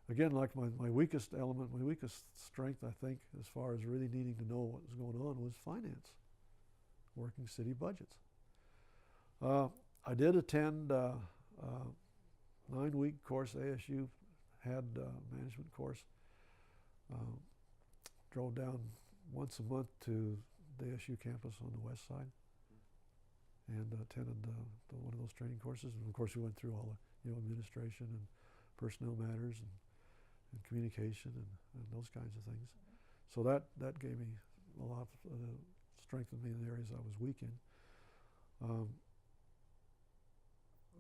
Again, like my weakest element, my weakest strength, I think, as far as really needing to know what was going on, was finance, working city budgets. I did attend a 9-week course. ASU had a management course. Drove down once a month to the ASU campus on the west side and attended one of those training courses. And of course, we went through all the administration and personnel matters and communication and those kinds of things. So that gave me a lot, strengthened me in the areas I was weak in.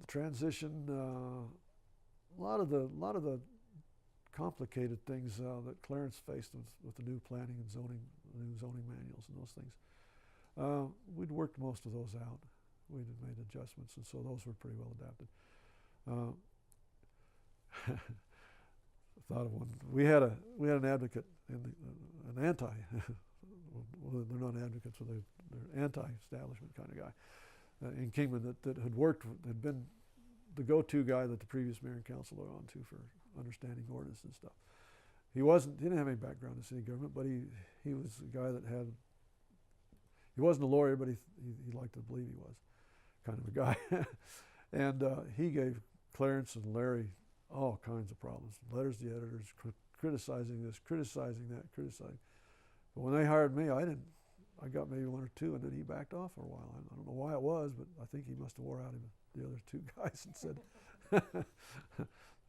The transition, a lot of the complicated things that Clarence faced with the new planning and zoning, the new zoning manuals and those things. We'd worked most of those out. We'd made adjustments, and so those were pretty well adapted. Thought of one. We had an advocate, an anti. Well, they're not advocates, but they're anti-establishment kind of guy in Kingman that had been the go-to guy that the previous mayor and council were on to for understanding ordinance and stuff. He didn't have any background in city government, but he was a guy that he wasn't a lawyer, but he liked to believe he was kind of a guy. And he gave Clarence and Larry all kinds of problems. Letters to the editors, criticizing this, criticizing that, criticizing. But when they hired me, I got maybe one or two, and then he backed off for a while. I don't know why it was, but I think he must have wore out the other two guys and said,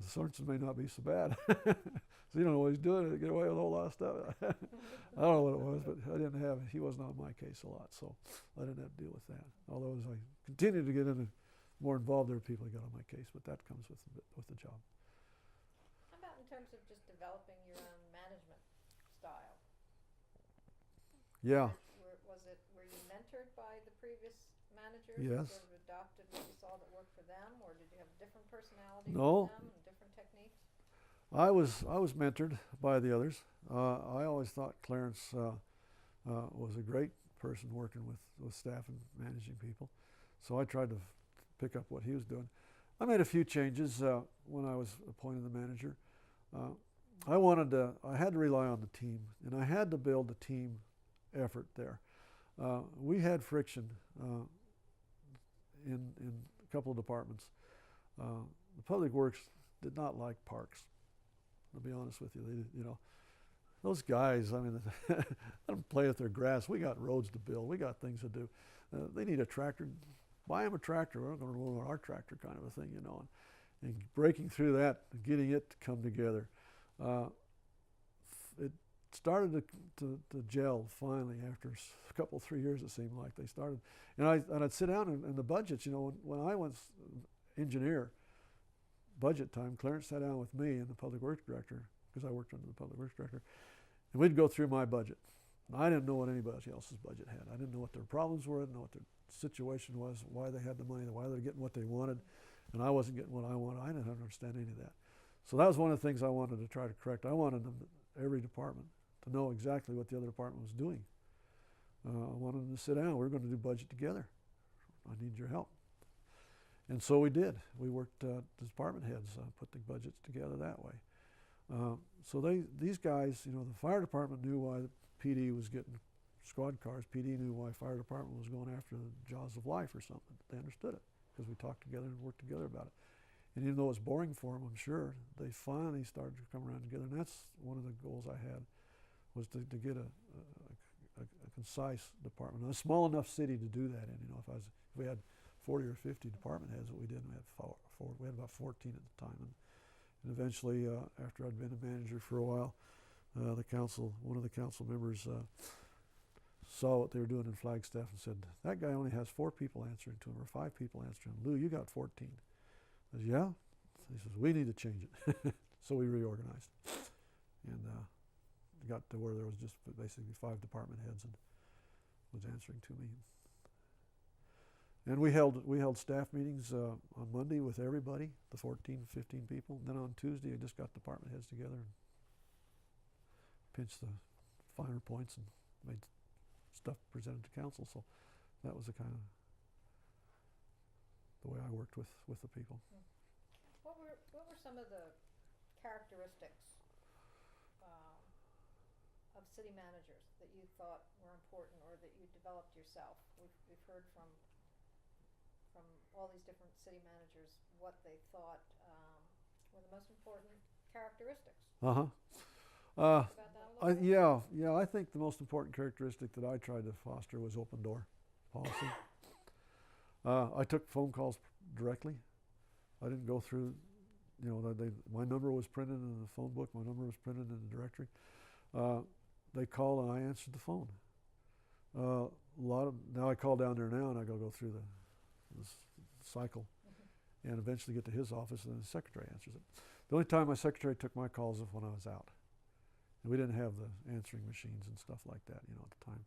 Sorensen may not be so bad. So you don't know what he's doing to get away with a whole lot of stuff. I don't know what it was, but he wasn't on my case a lot, so I didn't have to deal with that. Although as I continued to get more involved, there were people who got on my case, but that comes with the job. How about in terms of just developing your own management style? Yeah. Were you mentored by the previous managers? Yes. You sort of adopted what you saw that worked for them, or did you have different personalities No. from them and different techniques? I was mentored by the others. I always thought Clarence was a great person working with staff and managing people, so I tried to pick up what he was doing. I made a few changes when I was appointed the manager. I had to rely on the team, and I had to build a team effort there. We had friction in a couple of departments. The public works did not like parks. I'll be honest with you. Those guys, I mean, let them play with their grass. We got roads to build. We got things to do. They need a tractor. Buy them a tractor. We're not going to roll our tractor kind of a thing, And breaking through that, getting it to come together. It started to gel finally after a couple, 3 years, it seemed like they started. And I'd sit down in the budgets, when I was engineer, budget time, Clarence sat down with me and the public works director, because I worked under the public works director, and we'd go through my budget. And I didn't know what anybody else's budget had. I didn't know what their problems were. I didn't know what their situation was, why they had the money, why they were getting what they wanted, and I wasn't getting what I wanted. I didn't understand any of that. So that was one of the things I wanted to try to correct. I wanted them, every department, to know exactly what the other department was doing. I wanted them to sit down. We're going to do budget together. I need your help. And so we did. We worked, the department heads put the budgets together that way. So these guys, the fire department knew why the PD was getting squad cars. PD knew why fire department was going after the jaws of life or something. They understood it because we talked together and worked together about it. And even though it was boring for them, I'm sure, they finally started to come around together. And that's one of the goals I had, was to get a concise department, a small enough city to do that in. If we had 40 or 50 department heads, what we did, we had about 14 at the time. And eventually, after I'd been a manager for a while, one of the council members saw what they were doing in Flagstaff and said, that guy only has 4 people answering to him, or 5 people answering him. Lou, you got 14. I said, yeah? He says, we need to change it. So we reorganized. And got to where there was just basically 5 department heads and was answering to me. And we held staff meetings on Monday with everybody, the 14, 15 people. And then on Tuesday, I just got department heads together and pinched the finer points and made stuff presented to council. So that was the kind of the way I worked with the people. What were some of the characteristics of city managers that you thought were important or that you developed yourself? We've heard from all these different city managers what they thought were the most important characteristics. Uh-huh. Talk about that a little bit? Yeah. I think the most important characteristic that I tried to foster was open door policy. I took phone calls directly. I didn't go through, my number was printed in the phone book. My number was printed in the directory. They call and I answered the phone. Now I call down there now and I go through this cycle and eventually get to his office and then the secretary answers it. The only time my secretary took my calls was when I was out. And we didn't have the answering machines and stuff like that, at the time.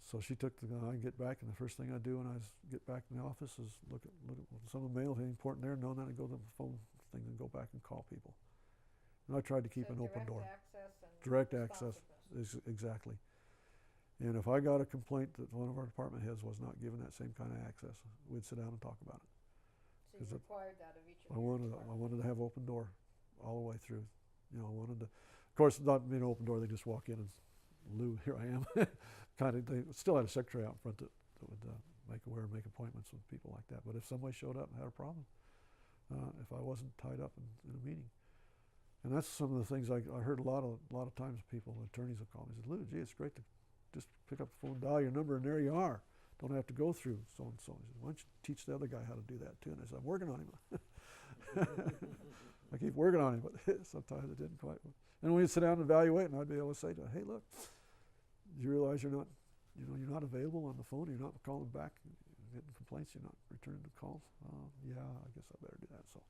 So she took I get back and the first thing I do when I get back in the office is look at some of the mail, anything important there, no, then I go to the phone thing and go back and call people. And I tried to keep an open door. Direct access, exactly. And if I got a complaint that one of our department heads was not given that same kind of access, we'd sit down and talk about it. So you required that of each of I your wanted to have open door all the way through. I wanted to, of course, not being open door, they just walk in and, Lou, here I am. They still had a secretary out front that would make appointments with people like that. But if somebody showed up and had a problem, if I wasn't tied up in a meeting. And that's some of the things I heard a lot of times people, attorneys will call me and say, Lou, gee, it's great to just pick up the phone, dial your number, and there you are. Don't have to go through so-and-so. He said, why don't you teach the other guy how to do that too? And I said, I'm working on him. I keep working on him, but sometimes it didn't quite work. And when you sit down and evaluate, and I'd be able to say to him, hey, look, do you realize you're not available on the phone, you're not calling back, you're getting complaints, you're not returning the calls? Yeah, I guess I better do that. So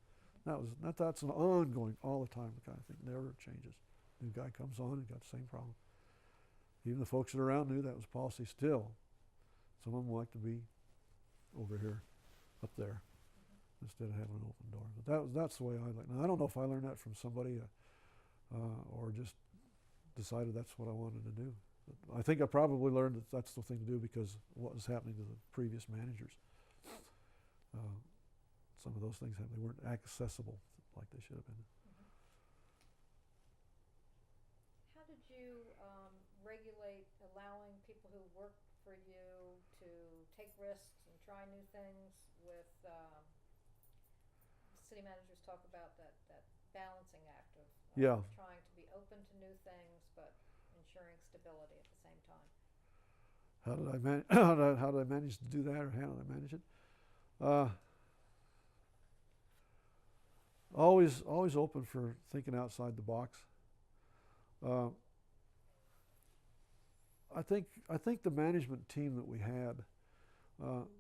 that's an ongoing, all the time kind of thing, never changes. New guy comes on and got the same problem. Even the folks that are around knew that was policy still. Some of them like to be over here, up there, instead of having an open door. But that's the way I like. Now I don't know if I learned that from somebody or just decided that's what I wanted to do. But I think I probably learned that that's the thing to do because of what was happening to the previous managers. Some of those things they weren't accessible like they should have been. How did you regulate allowing people who work for you to take risks and try new things with city managers talk about that balancing act of trying to be open to new things but ensuring stability at the same time? How did I manage to do that, or how did I manage it? Always open for thinking outside the box. I think the management team that we had,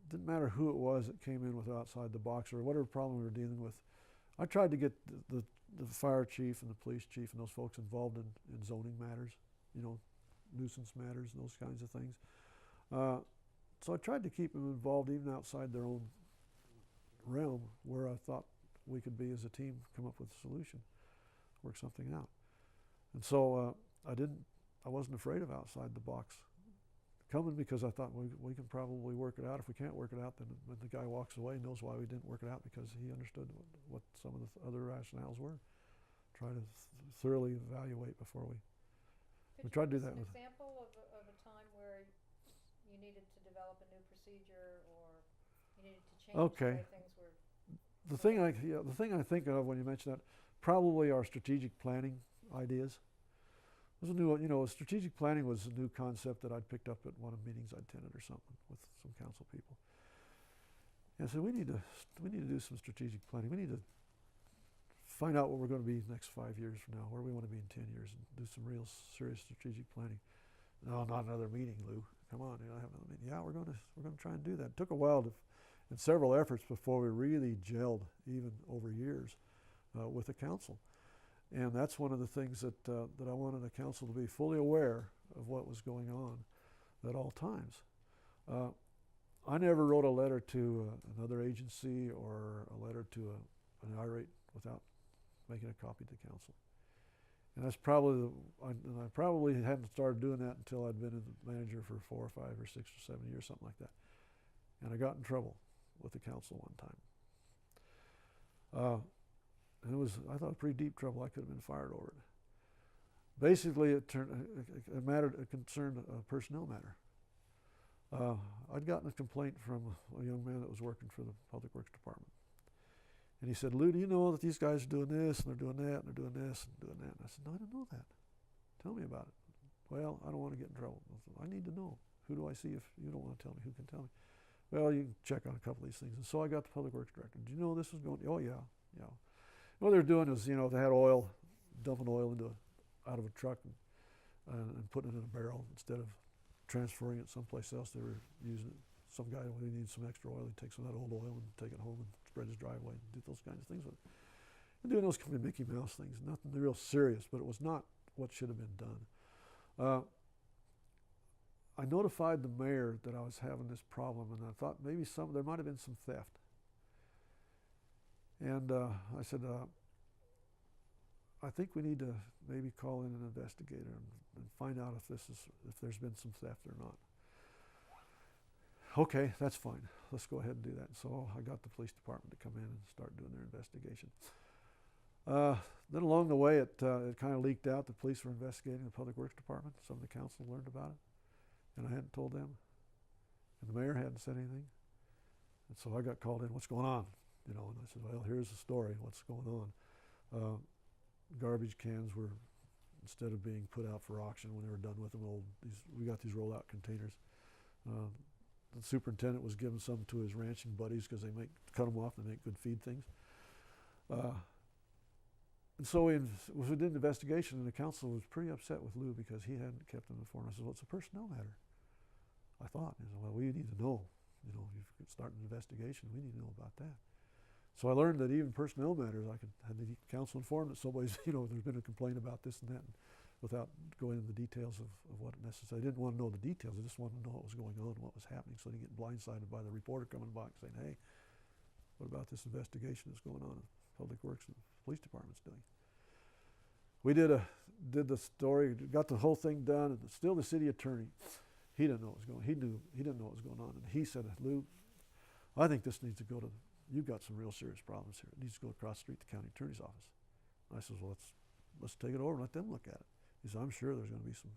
didn't matter who it was that came in with outside the box or whatever problem we were dealing with. I tried to get the fire chief and the police chief and those folks involved in zoning matters, nuisance matters and those kinds of things. So I tried to keep them involved even outside their own realm where I thought we could be as a team, come up with a solution, work something out. And so I wasn't afraid of outside the box coming because I thought we can probably work it out. If we can't work it out, then when the guy walks away, he knows why we didn't work it out because he understood what some of the other rationales were. Try to thoroughly evaluate before we tried to do that. Could you give us an example of a time where you needed to develop a new procedure or you needed to change the way things were? The thing I think of when you mention that, probably our strategic planning ideas. It was a new, strategic planning was a new concept that I'd picked up at one of the meetings I'd attended or something with some council people. And I said, we need to do some strategic planning. We need to find out what we're going to be next 5 years from now, where we want to be in 10 years, and do some real serious strategic planning. No, not another meeting, Lou. Come on, I have another meeting. Yeah, we're going to try and do that. It took a while and several efforts before we really gelled, even over years, with the council. And that's one of the things that I wanted the council to be fully aware of what was going on at all times. I never wrote a letter to another agency or a letter to an irate without making a copy to the council. And that's probably, I probably hadn't started doing that until I'd been a manager for 4 or 5 or 6 or 7 years, something like that. And I got in trouble with the council one time. And it was, I thought, pretty deep trouble. I could have been fired over it. Basically, it concerned a personnel matter. I'd gotten a complaint from a young man that was working for the Public Works Department. And he said, "Lou, do you know that these guys are doing this, and they're doing that, and they're doing this, and doing that?" And I said, "No, I don't know that. Tell me about it." "Well, I don't want to get in trouble." I said, "I need to know. Who do I see if you don't want to tell me? Who can tell me?" "Well, you can check on a couple of these things." And so I got the Public Works Director. "Do you know this was going?" "Oh, yeah, yeah." What they were doing is, they had oil, dumping oil out of a truck and putting it in a barrel instead of transferring it someplace else. They were using it. Some guy, when he needs some extra oil, he takes some of that old oil and take it home and spread his driveway and do those kinds of things with it. And doing those kind of Mickey Mouse things, nothing real serious, but it was not what should have been done. I notified the mayor that I was having this problem, and I thought maybe there might have been some theft. And I said, "I think we need to maybe call in an investigator and find out if there's been some theft or not." "Okay, that's fine. Let's go ahead and do that." And so I got the police department to come in and start doing their investigation. Then along the way, it kind of leaked out. The police were investigating the Public Works Department. Some of the council learned about it, and I hadn't told them. And the mayor hadn't said anything. And so I got called in. "What's going on?" And I said, "Well, here's the story. What's going on? Garbage cans were, instead of being put out for auction when they were done with them, we got these roll-out containers. The superintendent was giving some to his ranching buddies because they cut them off and make good feed things. And so we did an investigation, and the council was pretty upset with Lou because he hadn't kept them informed. I said, "Well, it's a personnel matter." I thought. He said, "Well, we need to know. You start an investigation. We need to know about that." So I learned that even personnel matters, I had the council informed that somebody's, there's been a complaint about this and that, without going into the details of what it necessarily. I didn't want to know the details. I just wanted to know what was going on and what was happening, so I didn't get blindsided by the reporter coming by saying, "Hey, what about this investigation that's going on in Public Works and the police department's doing?" We did the story, got the whole thing done, and still the city attorney, he didn't know what was going on. He didn't know what was going on, and he said, "Lou, I think this needs to go to. You've got some real serious problems here. It needs to go across the street to the county attorney's office." And I said, "Well, let's take it over and let them look at it." He said, "I'm sure there's going to be some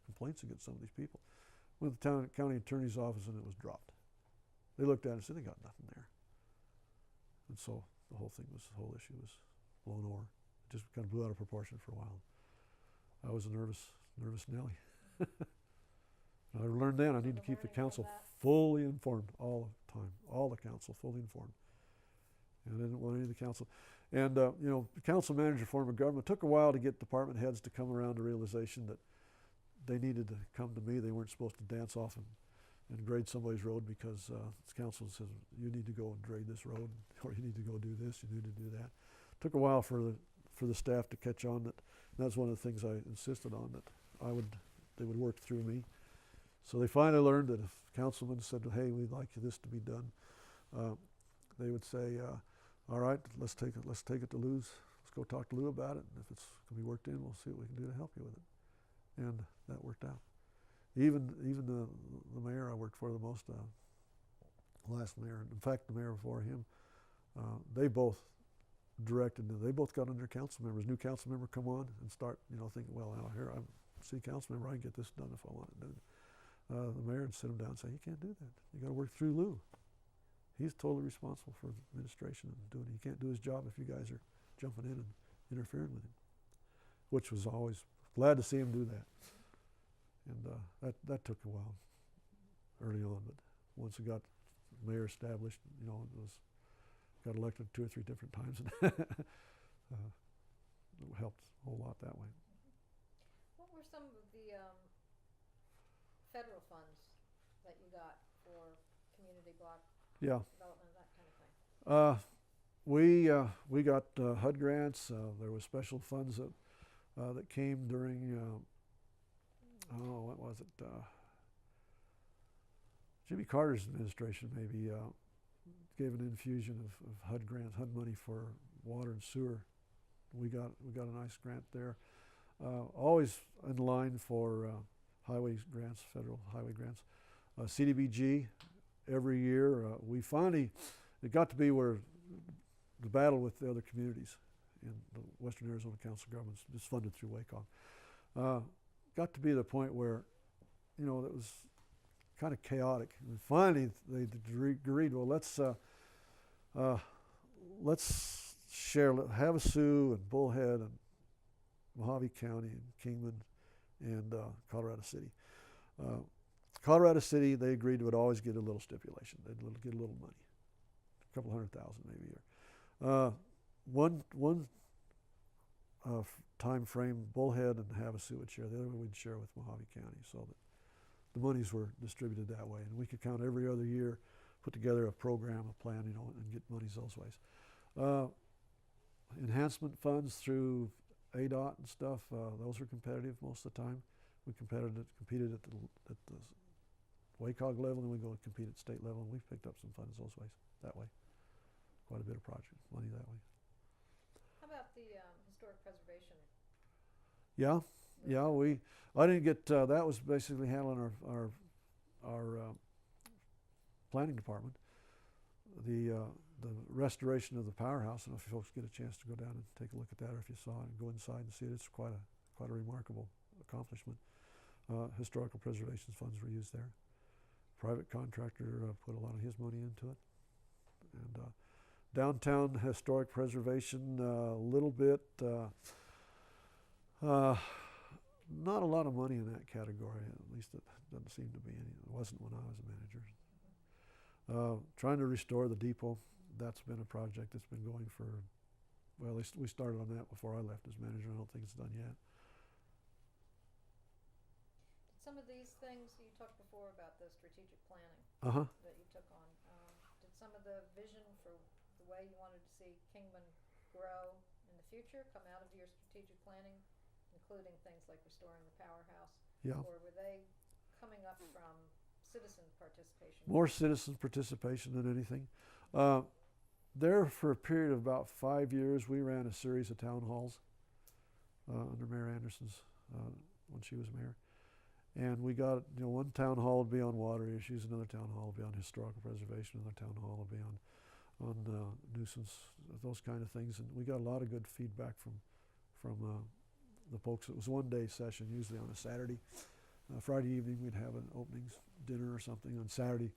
complaints against some of these people." Went to the county attorney's office, and it was dropped. They looked at it and said, "They got nothing there." And so the whole issue was blown over. It just kind of blew out of proportion for a while. I was a nervous Nelly. I learned then I need to keep the council fully informed all the time, all the council fully informed. And I didn't want any of the council. And the council manager form of government took a while to get department heads to come around to realization that they needed to come to me. They weren't supposed to dance off and grade somebody's road because the council says, "You need to go and grade this road," or "You need to go do this, you need to do that." Took a while for the staff to catch on that. And that's one of the things I insisted on, that they would work through me. So they finally learned that if councilmen said, "Hey, we'd like this to be done," they would say, "All right, let's take it to Lou's. Let's go talk to Lou about it. And if it's can be worked in, we'll see what we can do to help you with it." And that worked out. Even the mayor I worked for the most, last mayor, in fact, the mayor before him, they both directed. They both got under council members. New council member come on and start, thinking, "Well, now here I'm a city council member. I can get this done if I want it done." The mayor would sit him down and say, "You can't do that. You got to work through Lou. He's totally responsible for the administration and doing it. He can't do his job if you guys are jumping in and interfering with him," which was always glad to see him do that. And that took a while early on, but once it got the mayor established, got elected 2 or 3 different times, and it helped a whole lot that way. What were some of the federal funds that you got for community block Yeah. development, that kind of thing? We got HUD grants. There was special funds that came during, what was it? Jimmy Carter's administration maybe gave an infusion of HUD grants, HUD money for water and sewer we got a nice grant there. Always in line for highway grants, federal highway grants. CDBG every year. We finally, it got to be where the battle with the other communities in the Western Arizona Council of Governments is funded through WACOG. Got to be the point where, you know, it was kind of chaotic. And finally, they agreed. Well, let's share Havasu and Bullhead and Mojave County and Kingman and Colorado City. Colorado City, they agreed would always get a little stipulation. They'd get a little money, a couple $100,000 maybe a year. One time frame, Bullhead and Havasu would share. The other one we'd share with Mojave County, so that the monies were distributed that way. And we could count every other year, put together a program, a plan, you know, and get monies those ways. Enhancement funds through ADOT and stuff, those were competitive most of the time. We competed at the WACOG level, and we go and compete at state level, and we've picked up some funds those ways, that way. Quite a bit of project money that way. How about the historic preservation? Yeah, I didn't get, that was basically handling our planning department. The restoration of the powerhouse, and if you folks get a chance to go down and take a look at that, or if you saw it and go inside and see it, it's quite a remarkable accomplishment. Historical preservation funds were used there. Private contractor put a lot of his money into it. And downtown historic preservation, a little bit, not a lot of money in that category, at least it doesn't seem to be any. It wasn't when I was a manager. Trying to restore the depot, that's been a project that's been going for, well, at least we started on that before I left as manager. I don't think it's done yet. Some of these things, you talked before about the strategic planning that you took on. Did some of the vision for the way you wanted to see Kingman grow in the future come out of your strategic planning, including things like restoring the powerhouse? Yeah. Or were they coming up from citizen participation? More citizen participation than anything. There for a period of about 5 years, we ran a series of town halls under Mayor Anderson's, when she was mayor. And we got, you know, one town hall would be on water issues, another town hall would be on historical preservation, another town hall would be on nuisance, those kind of things. And we got a lot of good feedback from the folks. It was a one-day session, usually on a Saturday. Friday evening we'd have an openings dinner or something. On Saturday,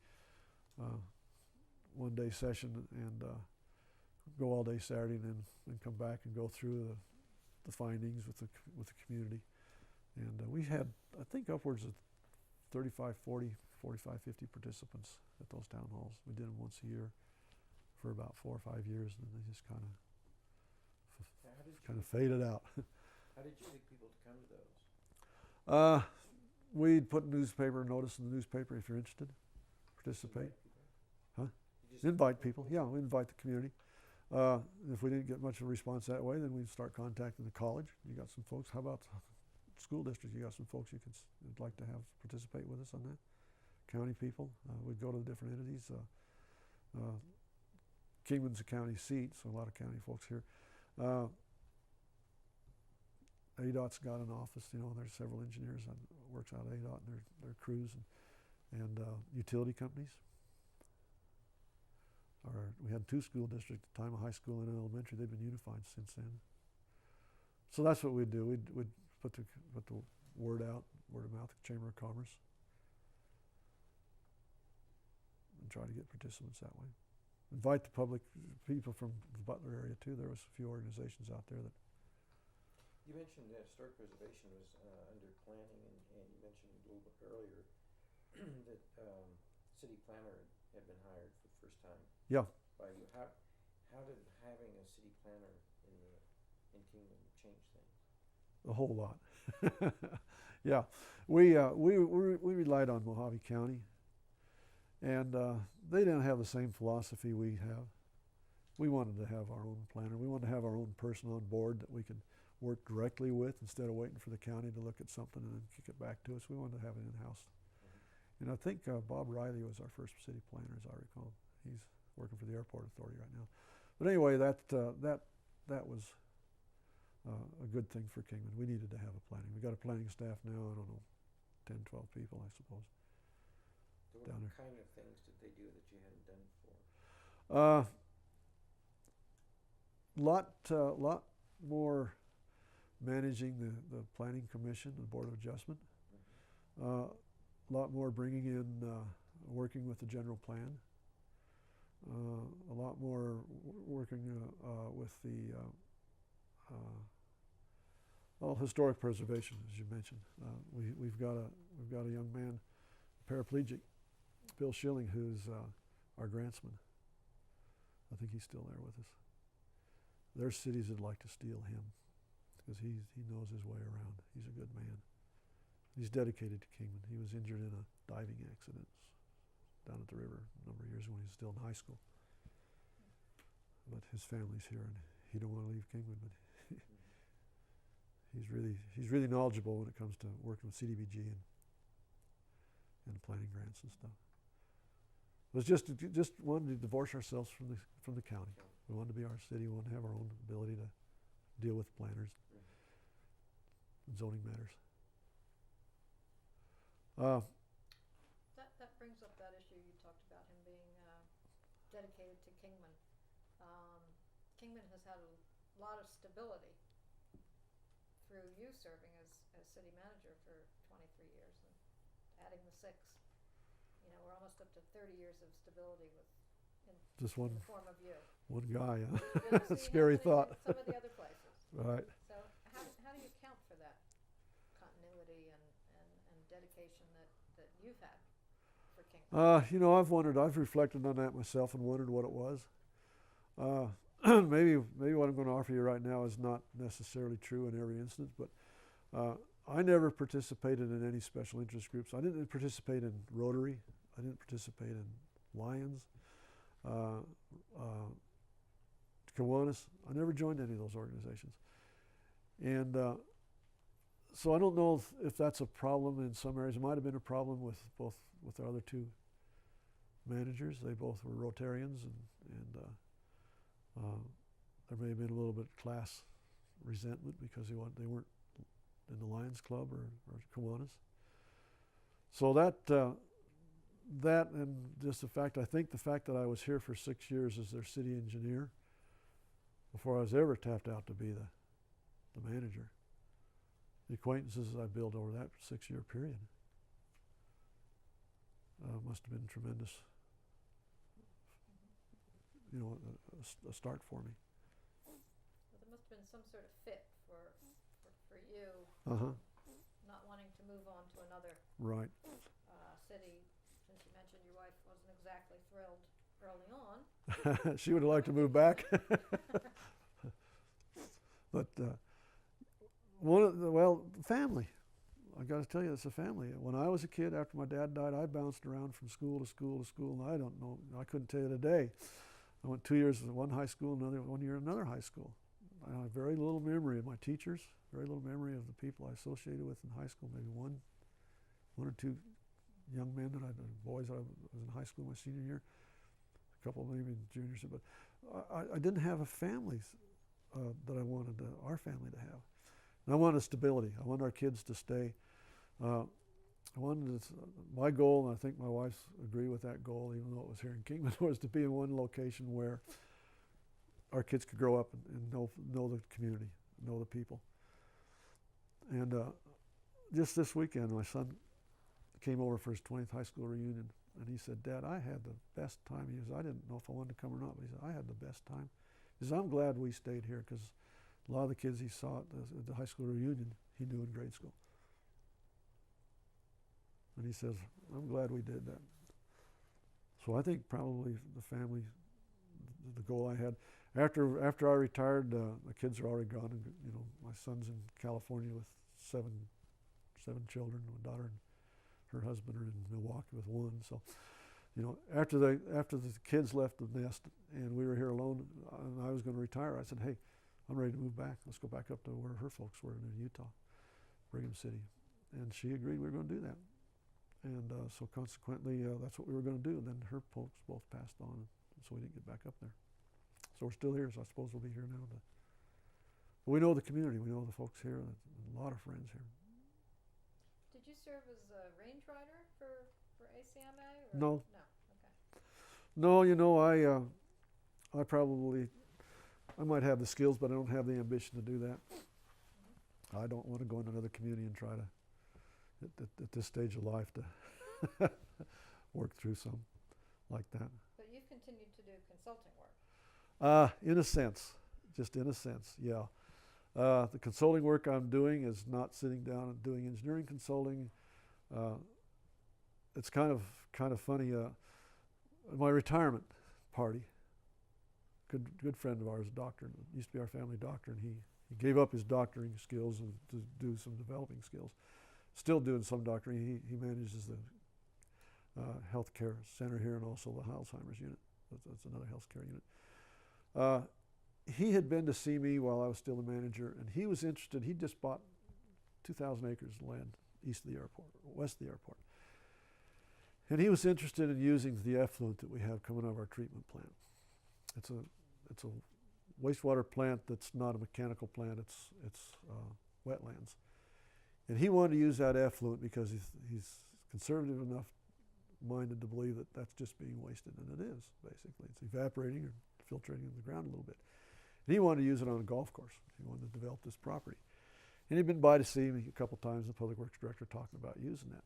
one-day session, and go all day Saturday, and then come back and go through the findings with the community. And we had, I think, upwards of 35, 40, 45, 50 participants at those town halls. We did them once a year for about 4 or 5 years, and they just kind of faded out. How did you get people to come to those? We'd put newspaper notice in the newspaper if you're interested, participate. Huh? Invite people. Yeah, we invite the community. If we didn't get much of a response that way, then we'd start contacting the college. You got some folks. How about school district? You got some folks you'd like to have participate with us on that. County people. We'd go to the different entities. Kingman's a county seat, so a lot of county folks here. ADOT's got an office, you know, there's several engineers that works out of ADOT and their crews, and utility companies. We had 2 school districts at the time, a high school and an elementary. They've been unified since then. So that's what we'd do. We'd put the word out, word of mouth, Chamber of Commerce, and try to get participants that way. Invite the public, people from the Butler area too. There was a few organizations out there that. You mentioned that historic preservation was under planning, and you mentioned a little bit earlier that city planner had been hired for the first time. Yeah. By you. How did having a city planner in Kingman change things? A whole lot. Yeah, we relied on Mojave County, and they didn't have the same philosophy we have. We wanted to have our own planner. We wanted to have our own person on board that we could work directly with instead of waiting for the county to look at something and then kick it back to us. We wanted to have it in-house. Mm-hmm. And I think Bob Riley was our first city planner, as I recall. He's working for the airport authority right now. But anyway, that was a good thing for Kingman. We needed to have a planning. We got a planning staff now, I don't know, 10, 12 people, I suppose. So what Down there. kind of things did they do that you hadn't done before? Lot more managing the planning commission and board of adjustment. Mm-hmm. A lot more bringing in, working with the general plan. A lot more working with the historic preservation, as you mentioned. We've got a young man, paraplegic, Bill Schilling, who's our grantsman. I think he's still there with us. There's cities that'd like to steal him because he knows his way around. He's a good man. He's dedicated to Kingman. He was injured in a diving accident down at the river a number of years when he was still in high school. But his family's here, and he don't want to leave Kingman. But he's really knowledgeable when it comes to working with CDBG and planning grants and stuff. It was just wanted to divorce ourselves from the county. We wanted to be our city. We wanted to have our own ability to deal with planners and zoning matters. That brings up that issue you talked about, him being dedicated to Kingman. Kingman has had a lot of stability through you serving as city manager for 23 years and adding the 6. You know, we're almost up to 30 years of stability in the form of you. One guy, You don't see scary thought. in some of the other places. Right. So how do you account for that continuity and dedication that you've had for Kingman? I've reflected on that myself and wondered what it was. Maybe what I'm going to offer you right now is not necessarily true in every instance, but I never participated in any special interest groups. I didn't participate in Rotary. I didn't participate in Lions, Kiwanis. I never joined any of those organizations. And so I don't know if that's a problem in some areas. It might have been a problem with our other 2 managers. They both were Rotarians, and there may have been a little bit of class resentment because they weren't in the Lions Club or Kiwanis. So that and just the fact that I was here for 6 years as their city engineer before I was ever tapped out to be the manager. The acquaintances I built over that 6-year period must have been tremendous, a start for me. Well, there must have been some sort of fit for you, not wanting to move on to another Right. city. Since you mentioned your wife wasn't exactly thrilled early on. She would have liked to move back. But family. I got to tell you, it's a family. When I was a kid, after my dad died, I bounced around from school to school to school, and I don't know, I couldn't tell you today. I went 2 years at one high school, 1 year at another high school. I have very little memory of my teachers, very little memory of the people I associated with in high school, maybe one or 2 young men boys that I was in high school my senior year, a couple maybe in junior year, but I didn't have a family that I wanted our family to have. And I wanted stability. I wanted our kids to stay. My goal, and I think my wife agreed with that goal, even though it was here in Kingman, was to be in one location where our kids could grow up and know the community, know the people. And just this weekend, my son came over for his 20th high school reunion, and he said, "Dad, I had the best time." He said, "I didn't know if I wanted to come or not," but he said, "I had the best time." He said, "I'm glad we stayed here because a lot of the kids he saw at the high school reunion, he knew in grade school." And he says, "I'm glad we did that." So I think probably the family, the goal I had. After I retired, the kids are already gone. And, my son's in California with seven children. My daughter and her husband are in Milwaukee with 1. So, after the kids left the nest and we were here alone, and I was going to retire, I said, "Hey, I'm ready to move back. Let's go back up to where her folks were in Utah, Brigham City." And she agreed we were going to do that. And so consequently, that's what we were going to do. And then her folks both passed on, so we didn't get back up there. So we're still here, so I suppose we'll be here now We know the community. We know the folks here. A lot of friends here. Did you serve as a range rider for ACMA? Or? No. No. Okay. No, I might have the skills, but I don't have the ambition to do that. I don't want to go into another community and try to, at this stage of life, to work through some like that. But you've continued to do consulting work. In a sense, just in a sense, yeah. The consulting work I'm doing is not sitting down and doing engineering consulting. It's kind of funny. My retirement party, good friend of ours, a doctor, used to be our family doctor, and he gave up his doctoring skills and to do some developing skills. Still doing some doctoring. He manages the healthcare center here and also the Alzheimer's unit. That's another healthcare unit. He had been to see me while I was still the manager, and he was interested. He just bought 2,000 acres of land east of the airport, west of the airport. And he was interested in using the effluent that we have coming out of our treatment plant. It's a wastewater plant that's not a mechanical plant. It's wetlands, and he wanted to use that effluent because he's conservative enough minded to believe that that's just being wasted, and it is basically. It's evaporating or filtrating in the ground a little bit. And he wanted to use it on a golf course. He wanted to develop this property, and he'd been by to see me a couple times. The public works director talking about using that.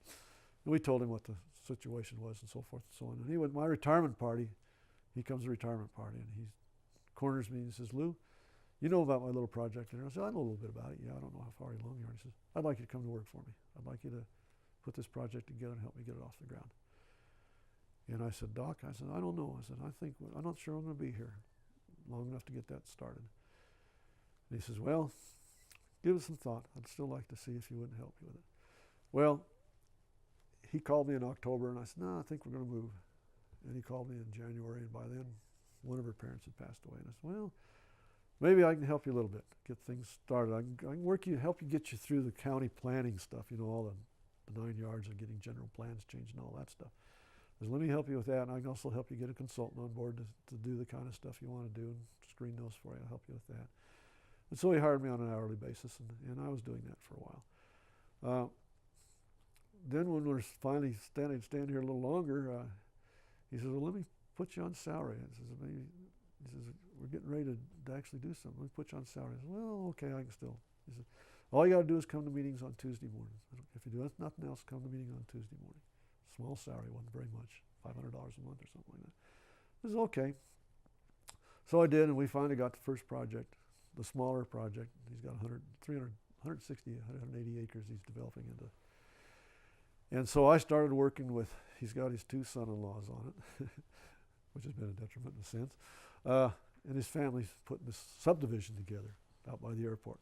And we told him what the situation was and so forth and so on. And he went, my retirement party, he comes to the retirement party, and he corners me and he says, Lou, you know about my little project there? I said, I know a little bit about it. Yeah, I don't know how far along you are. He says, I'd like you to come to work for me. I'd like you to put this project together and help me get it off the ground. And I said, Doc, I said, I don't know. I said, I'm not sure I'm going to be here long enough to get that started. And he says, well, give it some thought. I'd still like to see if you wouldn't help me with it. Well, he called me in October, and I said, no, I think we're going to move. And he called me in January, and by then, one of her parents had passed away. And I said, well, maybe I can help you a little bit, get things started. I can help you get you through the county planning stuff, all the 9 yards of getting general plans changed and all that stuff. I said, let me help you with that, and I can also help you get a consultant on board to do the kind of stuff you want to do and screen those for you. I'll help you with that. And so he hired me on an hourly basis, and I was doing that for a while. Then when we're finally standing here a little longer, he says, well, let me put you on salary. He says, we're getting ready to actually do something. Let me put you on salary. I said, well, okay, I can still. He said, all you got to do is come to meetings on Tuesday mornings. If you do nothing else, come to meeting on Tuesday morning. Small salary, wasn't very much, $500 a month or something like that. I said, okay. So I did, and we finally got the first project, the smaller project. He's got 160, 180 acres he's developing into. And so I started working with, he's got his 2 son-in-laws on it, which has been a detriment in a sense. And his family's putting this subdivision together out by the airport.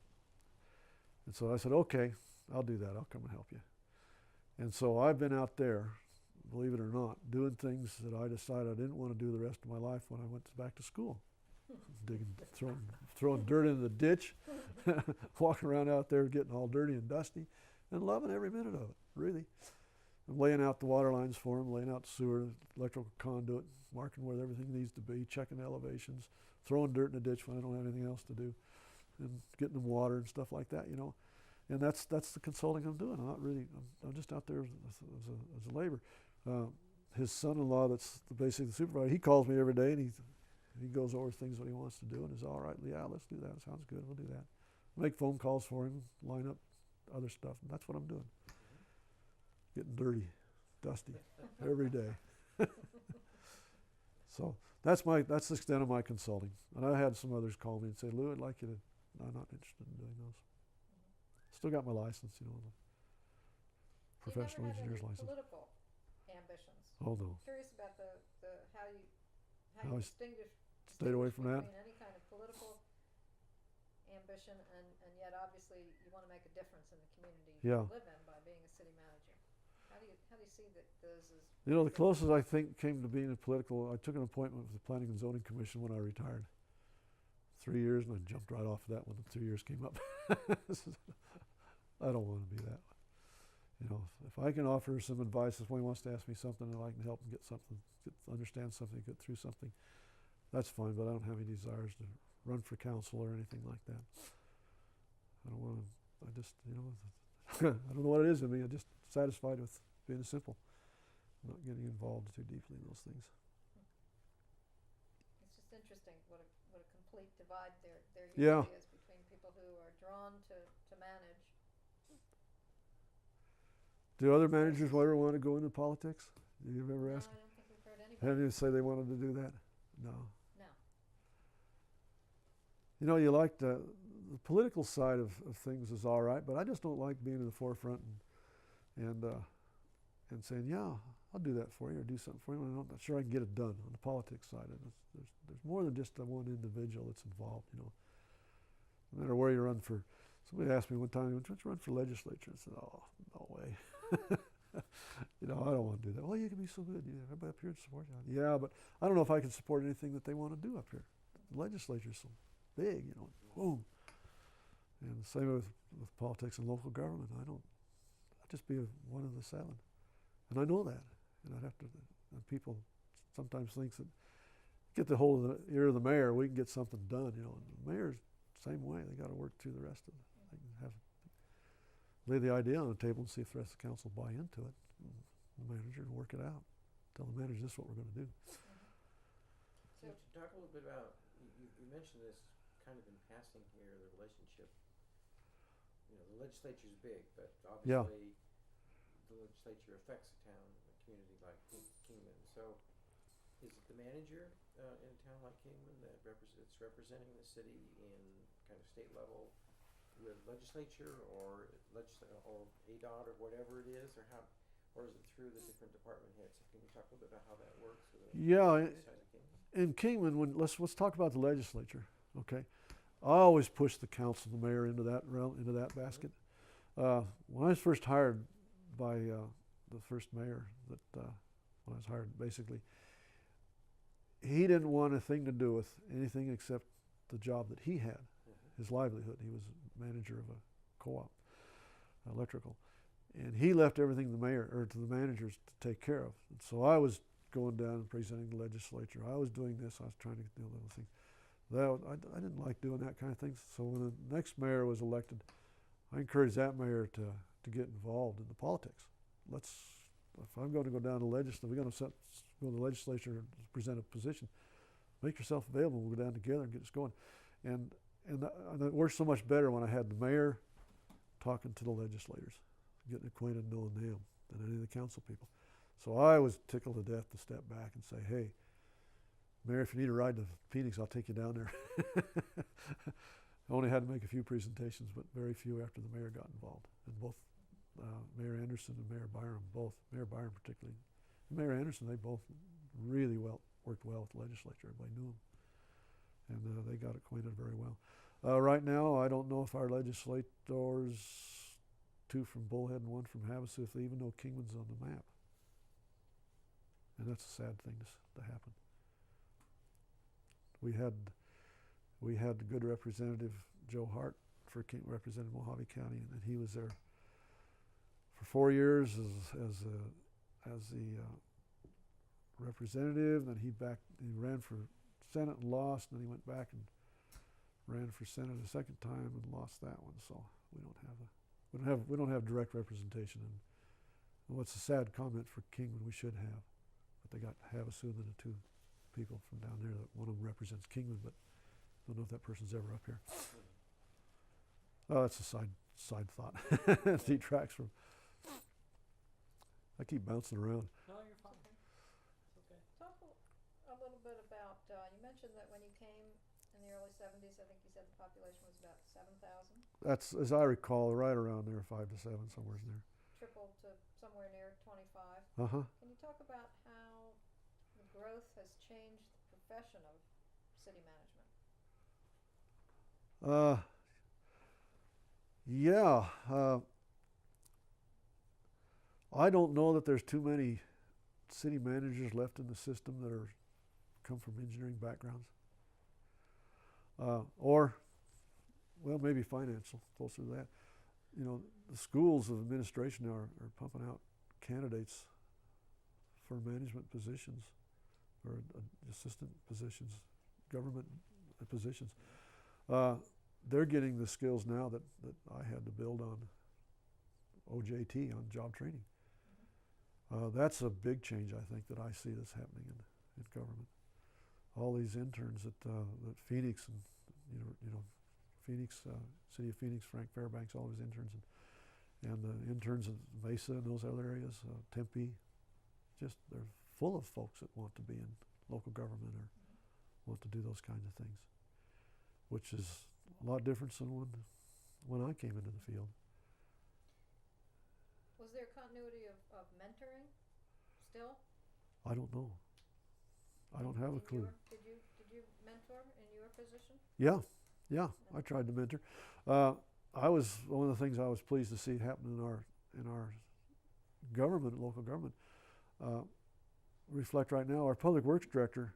And so I said, okay, I'll do that. I'll come and help you. And so I've been out there, believe it or not, doing things that I decided I didn't want to do the rest of my life when I went back to school. Throwing dirt in the ditch, walking around out there getting all dirty and dusty, and loving every minute of it, really. I'm laying out the water lines for them, laying out the sewer, electrical conduit, marking where everything needs to be, checking elevations, throwing dirt in the ditch when I don't have anything else to do, and getting them water and stuff like that, And that's the consulting I'm doing. I'm just out there as a labor. His son-in-law, that's basically the supervisor, he calls me every day, and he goes over things what he wants to do, and is all right, yeah, let's do that. Sounds good. We'll do that. Make phone calls for him, line up other stuff, and that's what I'm doing. Getting dirty, dusty every day. So that's the extent of my consulting. And I had some others call me and say, Lou, I'd like you to. I'm not interested in doing those. Still got my license, the professional engineer's license. Political ambitions. Oh no. Curious about how you How I distinguish stayed away from that. between any kind of political ambition and yet obviously you want to make a difference in the community you live in by being a city manager. How do you see that those as The closest I think came to being a political, I took an appointment with the Planning and Zoning Commission when I retired. 3 years, and I jumped right off of that when the 3 years came up. I don't want to be that. If I can offer some advice, if somebody wants to ask me something and I can help them get something, understand something, get through something, that's fine, but I don't have any desires to run for council or anything like that. I don't want to. I just, I don't know what it is in me. I'm just satisfied with being simple, not getting involved too deeply in those things. It's just interesting what a complete divide there Yeah. usually is between people who are drawn to manage. Do other managers ever want to go into politics? Do you ever No, ask? I don't think we've heard Have anybody. you say they wanted to do that? No. No. You like the political side of things is all right, but I just don't like being in the forefront and saying, yeah, I'll do that for you or do something for you. I'm not sure I can get it done on the politics side. There's more than just the one individual that's involved. No matter where you run for. Somebody asked me one time, "Would you run for legislature?" I said, "Oh, no way." I don't want to do that. Well, you can be so good. Everybody up here to support you. Yeah, but I don't know if I can support anything that they want to do up here. The legislature's so big, boom. And the same with politics and local government. I'd just be one of the 7. And I know that. And I'd have to, and people sometimes think that get the hold of the ear of the mayor, we can get something done, And the mayor's the same way. They got to work through the rest of it. They can lay the idea on the table and see if the rest of the council buy into it. And the manager will work it out. Tell the manager this is what we're going to do. So to talk a little bit about, you mentioned this kind of in passing here, the relationship. The legislature's big, but obviously the legislature affects a town, a community like Kingman. So is it the manager in a town like Kingman that's representing the city in kind of state level with legislature or ADOT or whatever it is, or is it through the different department heads? So can you talk a little bit about how that works? In Kingman, let's talk about the legislature. Okay, I always push the council, the mayor into that realm, into that basket. When I was first hired by the first mayor, when I was hired, basically, he didn't want a thing to do with anything except the job that he had, his livelihood. He was manager of a co-op, electrical, and he left everything to the managers to take care of. And so I was going down and presenting the legislature. I was doing this. I was trying to do little things. I didn't like doing that kind of thing. So when the next mayor was elected, I encouraged that mayor to get involved in the politics. If I'm going to go down to legislature, we're going to go to the legislature and present a position. Make yourself available. We'll go down together and get us going. And it worked so much better when I had the mayor talking to the legislators, getting acquainted, knowing them, than any of the council people. So I was tickled to death to step back and say, hey, Mayor, if you need a ride to Phoenix, I'll take you down there. I only had to make a few presentations, but very few after the mayor got involved. And both Mayor Anderson and Mayor Byram, Mayor Byram particularly, and Mayor Anderson, they both really worked well with the legislature. Everybody knew them. And they got acquainted very well. Right now, I don't know if our legislators, 2 from Bullhead and 1 from Havasu, if they even know Kingman's on the map. And that's a sad thing to happen. We had the good representative Joe Hart represented Mojave County, and he was there for 4 years as the representative. Then he ran for Senate and lost, and then he went back and ran for Senate a second time and lost that one. So we don't have direct representation. And what's a sad comment for Kingman, we should have, but they got Havasu and the 2 people from down there. That one of them represents Kingman, but I don't know if that person's ever up here. Oh, that's a side thought. Detracts from. I keep bouncing around. No, you're fine. It's okay. Talk a little bit about, you mentioned that when you came in the early 70s, I think you said the population was about 7,000. That's, as I recall, right around there, 5 to 7, somewhere in there. Tripled to somewhere near 25. Uh-huh. Can you talk about how the growth has changed the profession of city management? Yeah. I don't know that there's too many city managers left in the system that come from engineering backgrounds. Or maybe financial, closer to that. The schools of administration are pumping out candidates for management positions or assistant positions, government positions. they're getting the skills now that I had to build on OJT, on job training. That's a big change, I think, that I see that's happening in government. All these interns at Phoenix and Phoenix, City of Phoenix, Frank Fairbanks, all these interns, and interns at Mesa and those other areas, Tempe, just they're full of folks that want to be in local government or want to do those kinds of things, which is a lot different than when I came into the field. Was there continuity of mentoring still? I don't know. I don't have a clue. Did you mentor in your position? Yeah, I tried to mentor. I was one of the things I was pleased to see happen in our government, local government. Reflect right now, our public works director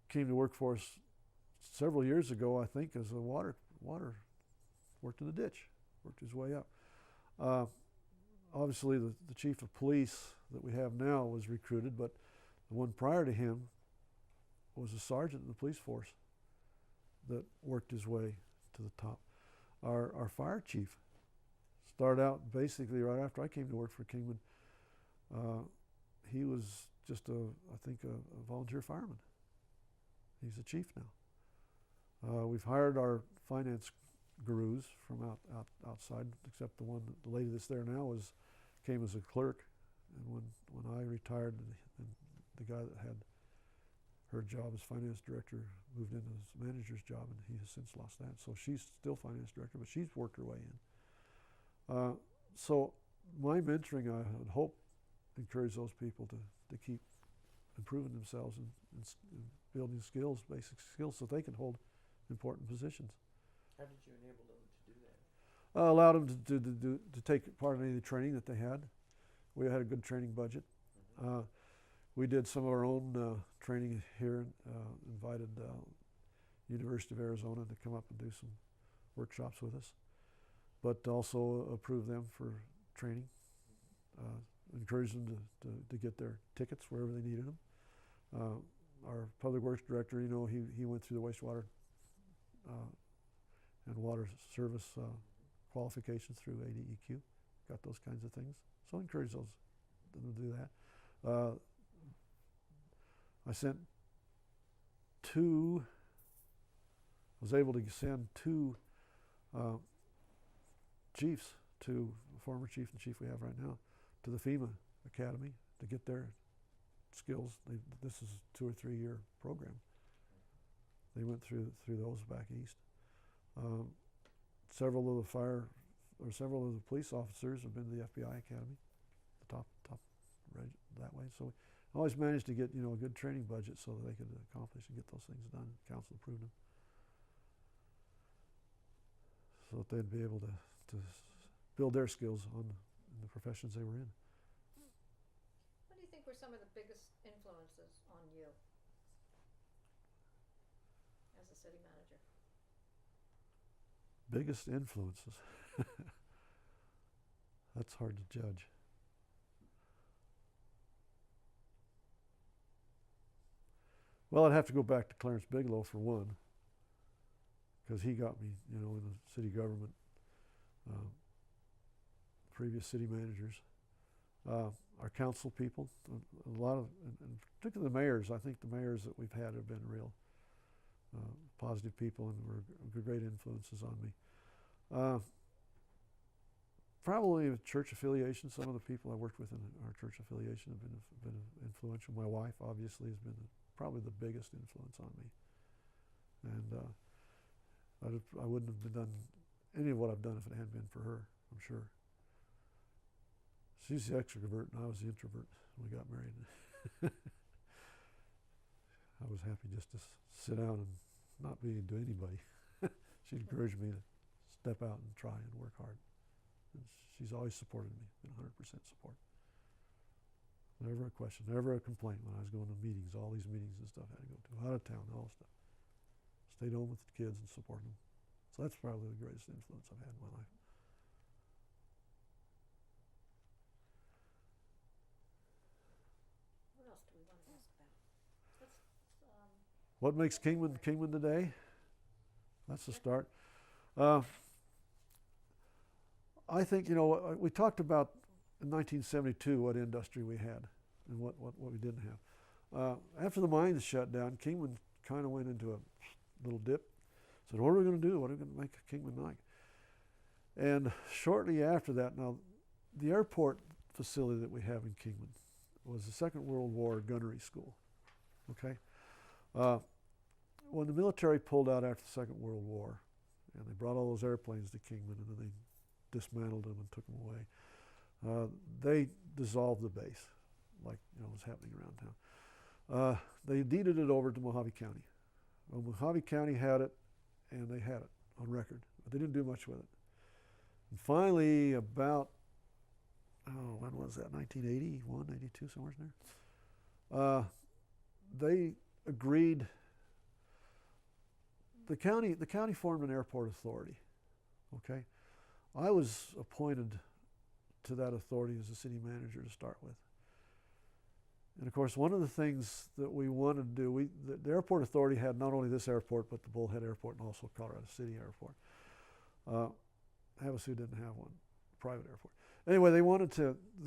came to work for us several years ago, I think, as a water worked in the ditch, worked his way up. Obviously, the chief of police that we have now was recruited, but the one prior to him was a sergeant in the police force that worked his way to the top. Our fire chief started out basically right after I came to work for Kingman. He was just I think a volunteer fireman. He's a chief now. We've hired our finance gurus from outside, except the lady that's there now came as a clerk, and when I retired, and the guy that had her job as finance director moved into his manager's job, and he has since lost that. So she's still finance director, but she's worked her way in. So my mentoring, I would hope, encourage those people to keep improving themselves and building skills, basic skills, so they can hold important positions. How did you enable them to do that? Allowed them to take part in any of the training that they had. We had a good training budget. We did some of our own training here, invited University of Arizona to come up and do some workshops with us, but also approved them for training, encouraged them to get their tickets wherever they needed them. Our public works director, he went through the wastewater and water service qualifications through ADEQ, got those kinds of things. So I encourage them to do that. I was able to send two chiefs, to former chief and chief we have right now, to the FEMA Academy to get their skills. This is a 2 or 3 year program. They went through those back east. Several of the police officers have been to the FBI Academy, the top right that way. So we always managed to get a good training budget so that they could accomplish and get those things done. Council approved them, so that they'd be able to build their skills in the professions they were in. What do you think were some of the biggest influences on you as a city manager? Biggest influences? That's hard to judge. Well, I'd have to go back to Clarence Bigelow for one, because he got me, in the city government. Previous city managers, our council people, a lot of, and particularly the mayors. I think the mayors that we've had have been real positive people and were great influences on me. Probably a church affiliation. Some of the people I worked with in our church affiliation have been influential. My wife obviously has been probably the biggest influence on me, and I wouldn't have done any of what I've done if it hadn't been for her, I'm sure. She's the extrovert and I was the introvert when we got married. I was happy just to sit down and not be to anybody. She encouraged me to step out and try and work hard. And she's always supported me, been 100% support. Never a question, never a complaint when I was going to meetings, all these meetings and stuff I had to go to, out of town, all stuff. Stayed home with the kids and supported them. So that's probably the greatest influence I've had in my life. What else do we want to ask about? What makes Kingman today? That's the start. I think, we talked about in 1972 what industry we had and what we didn't have. After the mines shut down, Kingman kind of went into a little dip. Said, what are we going to do? What are we going to make Kingman like? And shortly after that, now, the airport facility that we have in Kingman was the Second World War gunnery school. Okay? When the military pulled out after the Second World War, and they brought all those airplanes to Kingman, and then they dismantled them and took them away, they dissolved the base, like was happening around town. They deeded it over to Mojave County. Well, Mojave County had it, and they had it on record, but they didn't do much with it. And finally, about, when was that, 1981, 82, somewhere in there? They agreed, the county formed an airport authority, okay? I was appointed to that authority as a city manager to start with. And of course, one of the things that we wanted to do, the airport authority had not only this airport, but the Bullhead Airport and also Colorado City Airport. Havasu didn't have one, private airport. Anyway, the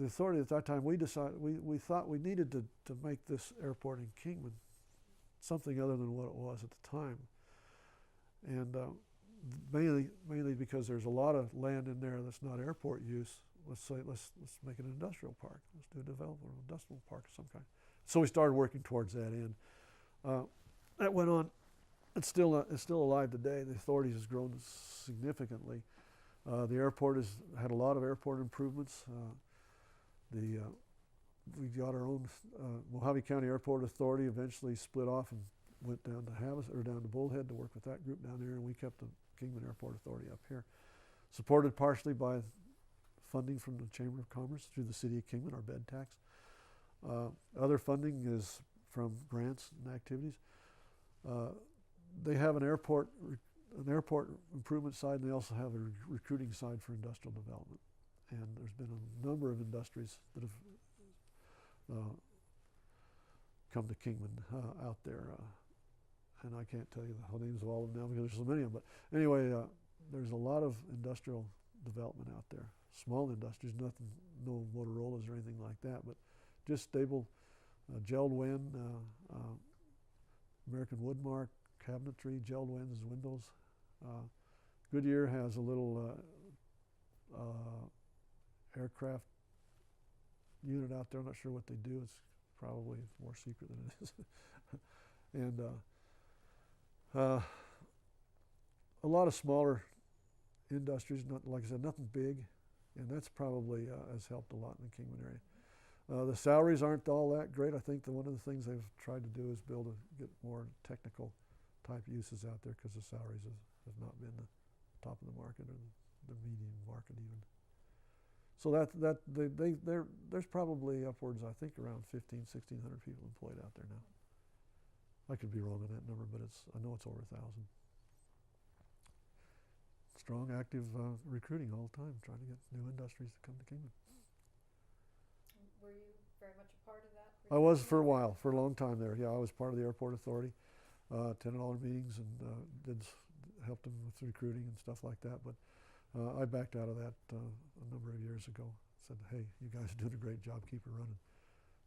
authority at that time, we thought we needed to make this airport in Kingman something other than what it was at the time. And mainly because there's a lot of land in there that's not airport use. Let's make it an industrial park. Let's do a development of an industrial park of some kind. So we started working towards that end. That went on. It's still alive today. The authority has grown significantly. The airport has had a lot of airport improvements. We got our own Mojave County Airport Authority. Eventually split off and went down to Bullhead to work with that group down there, and we kept the Kingman Airport Authority up here, supported partially by funding from the Chamber of Commerce through the City of Kingman, our bed tax. Other funding is from grants and activities. They have an airport improvement side, and they also have a recruiting side for industrial development. And there's been a number of industries that have come to Kingman out there. And I can't tell you the names of all of them now because there's so many of them. But anyway, there's a lot of industrial development out there. Small industries, no Motorola's or anything like that, but just stable, gelled wind, American Woodmark, cabinetry, gelled winds, windows. Goodyear has a little aircraft unit out there. I'm not sure what they do. It's probably more secret than it is. And a lot of smaller industries, like I said, nothing big. And that's probably has helped a lot in the Kingman area. The salaries aren't all that great. I think that one of the things they've tried to do is get more technical type uses out there because the salaries have not been the top of the market or the median market even. So there's probably upwards, I think, around 1,500, 1,600 people employed out there now. I could be wrong on that number, but I know it's over 1,000. Strong, active recruiting all the time, trying to get new industries to come to Kingman. Were you very much a part of that? I was for a while, for a long time there. Yeah, I was part of the airport authority, attended all the meetings and helped them with recruiting and stuff like that. But I backed out of that a number of years ago. Said, hey, you guys are doing a great job, keep it running.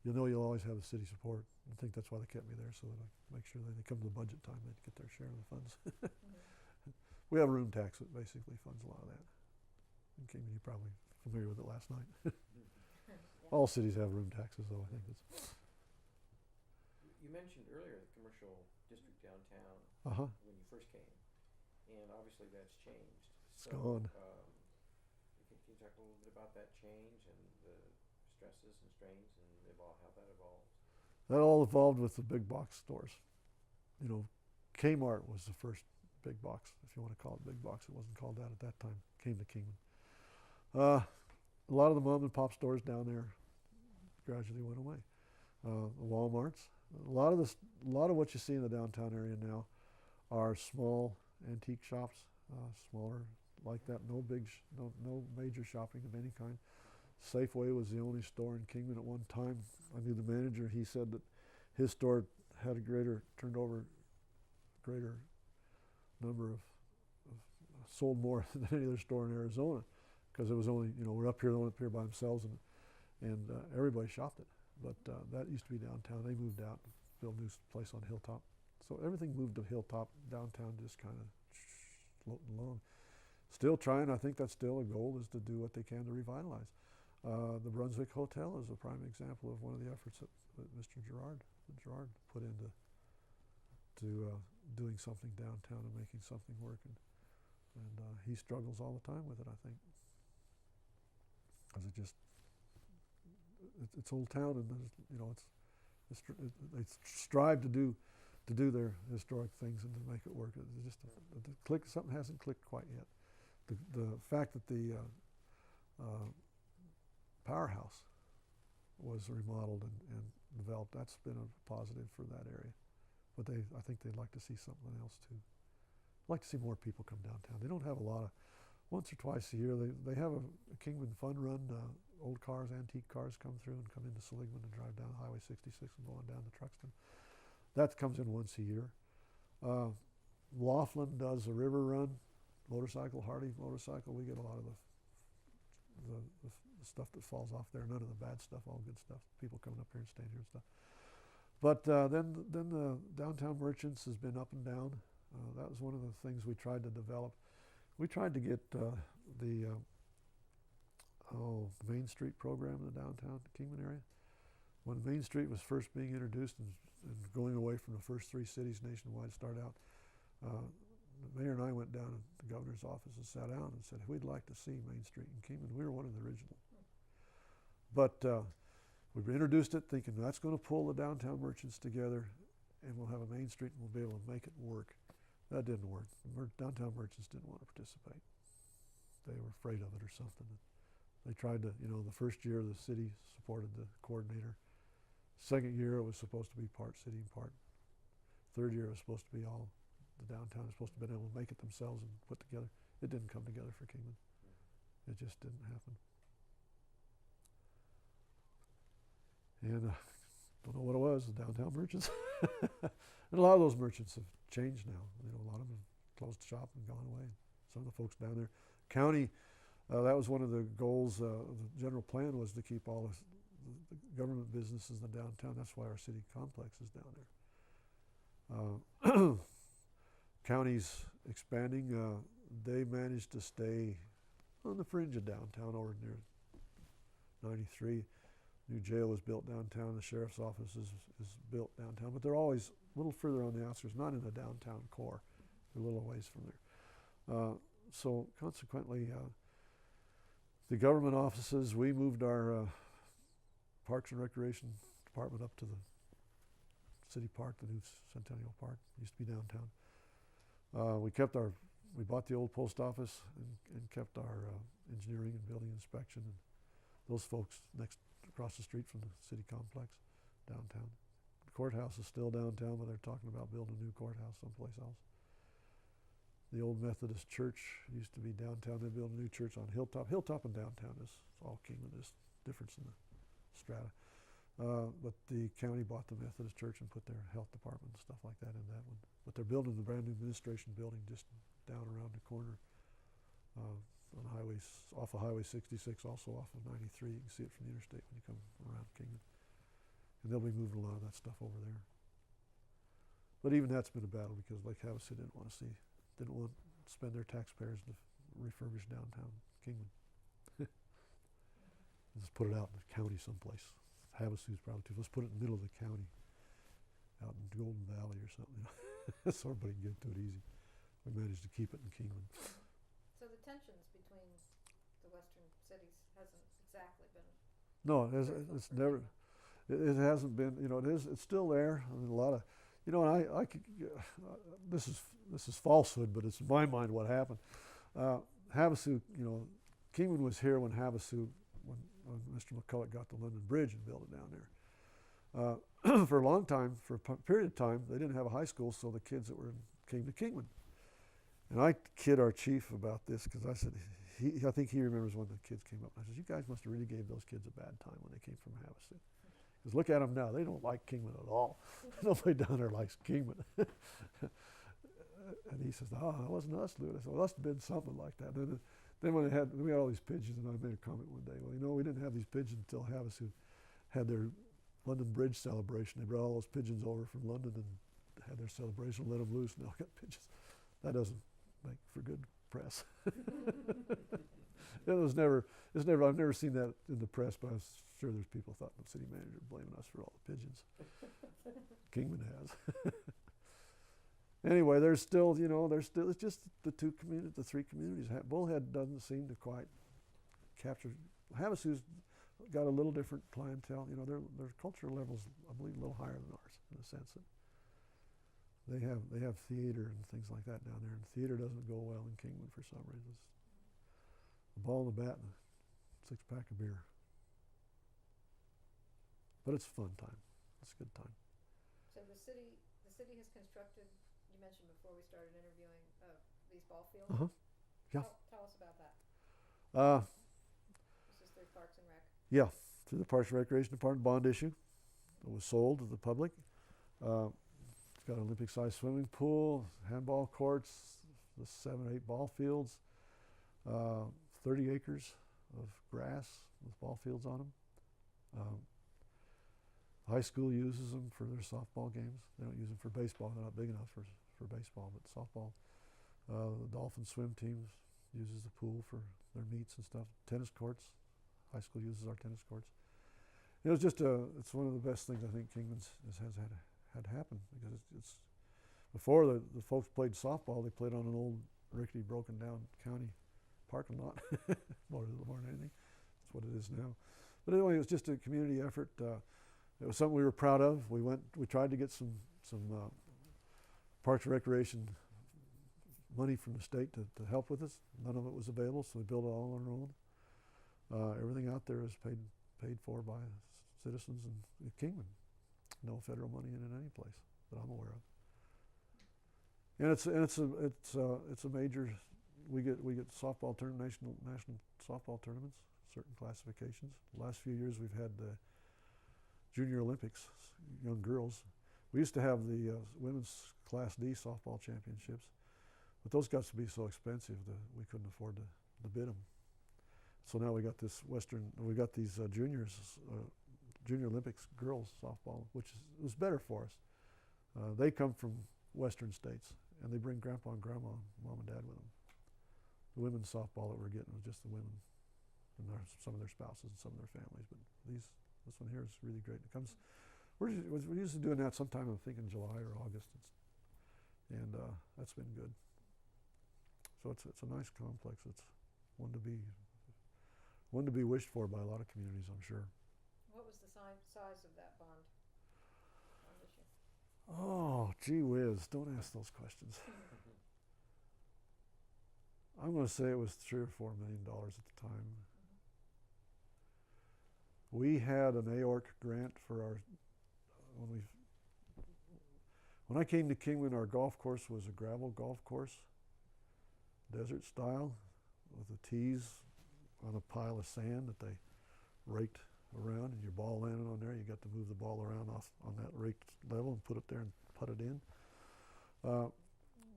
You'll always have the city support. I think that's why they kept me there, so that I make sure that they come to the budget time, they get their share of the funds. We have a room tax that basically funds a lot of that. In Kingman, you're probably familiar with it last night. Yeah. All cities have room taxes, though, I think it's. You mentioned earlier the commercial district downtown when you first came, and obviously that's changed. It's gone. Can you talk a little bit about that change and the stresses and strains and how that evolved? That all evolved with the big box stores. Kmart was the first big box, if you want to call it big box. It wasn't called that at that time. Came to Kingman. A lot of the mom and pop stores down there gradually went away. The Walmarts. A lot of what you see in the downtown area now are small antique shops, smaller like that. No major shopping of any kind. Safeway was the only store in Kingman at one time. I knew the manager. He said that his store had turned over greater number of sold more than any other store in Arizona, because it was only, we're up here by themselves, and everybody shopped it. But that used to be downtown. They moved out, built a new place on Hilltop. So everything moved to Hilltop. Downtown just kind of floating along. Still trying. I think that's still a goal, is to do what they can to revitalize. The Brunswick Hotel is a prime example of one of the efforts that Mr. Gerard put into doing something downtown and making something work. And he struggles all the time with it, I think, because it's old town, and they strive to do their historic things and to make it work. It's just something hasn't clicked quite yet. The fact that the powerhouse was remodeled and developed, that's been a positive for that area. But I think they'd like to see something else too. I'd like to see more people come downtown. They don't have a lot of, once or twice a year, they have a Kingman Fun Run. Old cars, antique cars come through and come into Seligman and drive down Highway 66 and go on down to Truxton. That comes in once a year. Laughlin does a river run, motorcycle, Hardy motorcycle. We get a lot of the stuff that falls off there, none of the bad stuff, all good stuff. People coming up here and staying here and stuff. But then the downtown merchants has been up and down. That was one of the things we tried to develop. We tried to get the Main Street program in the downtown Kingman area. When Main Street was first being introduced and going away from the first 3 cities nationwide to start out, the mayor and I went down to the governor's office and sat down and said, we'd like to see Main Street in Kingman. We were one of the original. But we introduced it thinking that's going to pull the downtown merchants together, and we'll have a Main Street and we'll be able to make it work. That didn't work. The downtown merchants didn't want to participate. They were afraid of it or something. They tried to, the first year the city supported the coordinator. Second year it was supposed to be part city and part. Third year it was supposed to be all the downtown is supposed to have been able to make it themselves and put together. It didn't come together for Kingman. It just didn't happen. And don't know what it was, the downtown merchants. And a lot of those merchants have changed now. A lot of them have closed shop and gone away. Some of the folks down there. County, that was one of the goals. The general plan was to keep all the government businesses in the downtown. That's why our city complex is down there. County's expanding. They managed to stay on the fringe of downtown over near 93. New jail was built downtown. The sheriff's office is built downtown, but they're always a little further on the outskirts, not in the downtown core. They're a little ways from there. So consequently, the government offices, we moved our Parks and Recreation Department up to the city park, the new Centennial Park. It used to be downtown. We bought the old post office and kept our engineering and building inspection. And those folks across the street from the city complex downtown. The courthouse is still downtown, but they're talking about building a new courthouse someplace else. The old Methodist church used to be downtown. They built a new church on Hilltop. Hilltop and downtown is all Kingman. There's difference in the strata. But the county bought the Methodist church and put their health department and stuff like that in that one. But they're building the brand new administration building just down around the corner on off of Highway 66, also off of 93. You can see it from the interstate when you come around Kingman. And they'll be moving a lot of that stuff over there. But even that's been a battle because Lake Havasu didn't want to spend their taxpayers to refurbish downtown Kingman. Let's put it out in the county someplace. Havasu's probably too. Let's put it in the middle of the county, out in Golden Valley or something. So everybody can get to it easy. We managed to keep it in Kingman. So the tensions between the western cities hasn't exactly been. No, it's never. It hasn't been. It's still there. I mean, a lot of. And this is falsehood, but it's in my mind what happened. Havasu, Kingman was here when Havasu, when Mr. McCulloch got the London Bridge and built it down there. For a long time, for a period of time, they didn't have a high school, so the kids that came to Kingman. And I kid our chief about this because I said, I think he remembers when the kids came up. I said, you guys must have really gave those kids a bad time when they came from Havasu. Because look at them now, they don't like Kingman at all. Nobody down there likes Kingman. And he says, "Oh, that wasn't us, Lou." I said, "Well, it must have been something like that." Then when we had all these pigeons, and I made a comment one day. Well, we didn't have these pigeons until Havasu had their London Bridge celebration. They brought all those pigeons over from London and had their celebration, let them loose, and now got pigeons. That doesn't make for good press. It's never. I've never seen that in the press, but I'm sure there's people thought the city manager blaming us for all the pigeons. Kingman has. Anyway, there's still. It's just the three communities. Bullhead doesn't seem to quite capture. Havasu's got a little different clientele. Their cultural level's, I believe, a little higher than ours in the sense that they have theater and things like that down there, and theater doesn't go well in Kingman for some reason. It's a ball and a bat and a 6-pack of beer. But it's a fun time. It's a good time. So the city has constructed, you mentioned before we started interviewing, these ball fields? Uh-huh. Yeah. Tell us about that. This is through Parks and Rec. Yeah, through the Parks and Recreation Department bond issue. It was sold to the public. It's got an Olympic-sized swimming pool, handball courts, the 7 or 8 ball fields, 30 acres of grass with ball fields on them. High school uses them for their softball games. They don't use them for baseball. They're not big enough for baseball, but softball. The Dolphin swim team uses the pool for their meets and stuff. Tennis courts. High school uses our tennis courts. It was just it's one of the best things I think Kingman's has had happen, because it's before the folks played softball, they played on an old rickety broken down county parking lot more than anything. That's what it is now. But anyway, it was just a community effort. It was something we were proud of. We tried to get some Parks and Recreation money from the state to help with us. None of it was available, so we built it all on our own. Everything out there is paid for by citizens in Kingman. No federal money in it any place that I'm aware of. And it's a major. We get softball national softball tournaments, certain classifications. The last few years we've had the Junior Olympics, young girls. We used to have the women's Class D softball championships, but those got to be so expensive that we couldn't afford to bid them. So now we got these Junior Olympics girls softball, which was better for us. They come from Western states, and they bring grandpa and grandma, mom and dad with them. The women's softball that we're getting was just the women and some of their spouses and some of their families. But this one here is really great. It comes. We're usually doing that sometime, I think, in July or August, and that's been good. So it's a nice complex. It's one to be wished for by a lot of communities, I'm sure. What was the size of that bond issue? Oh, gee whiz! Don't ask those questions. I'm going to say it was $3 or $4 million at the time. We had an AORC grant for our when I came to Kingman, our golf course was a gravel golf course, desert style, with the tees on a pile of sand that they raked around, and your ball landed on there. You got to move the ball around off on that raked level and put it there and put it in.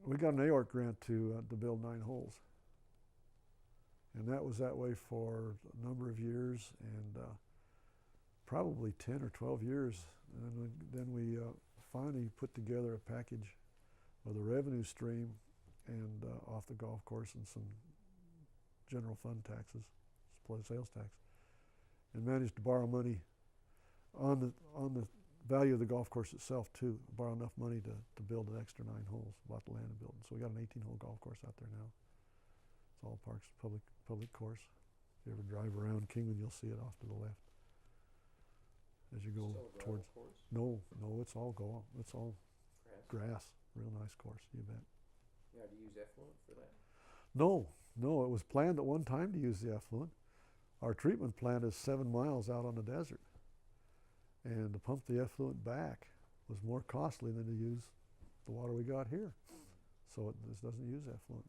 We got an AORC grant to build 9 holes, and that was that way for a number of years, and probably 10 or 12 years. And then we finally put together a package with a revenue stream and off the golf course and some general fund taxes, sales tax, and managed to borrow money on the value of the golf course itself too. Borrow enough money to build an extra 9 holes, bought the land and built it. So we got an 18-hole golf course out there now. It's all Parks public course. If you ever drive around Kingman, you'll see it off to the left as you go towards. Course? No, it's all grass. Real nice course, you bet. You had to use effluent for that? No, it was planned at one time to use the effluent. Our treatment plant is 7 miles out on the desert, and to pump the effluent back was more costly than to use the water we got here. So this doesn't use effluent.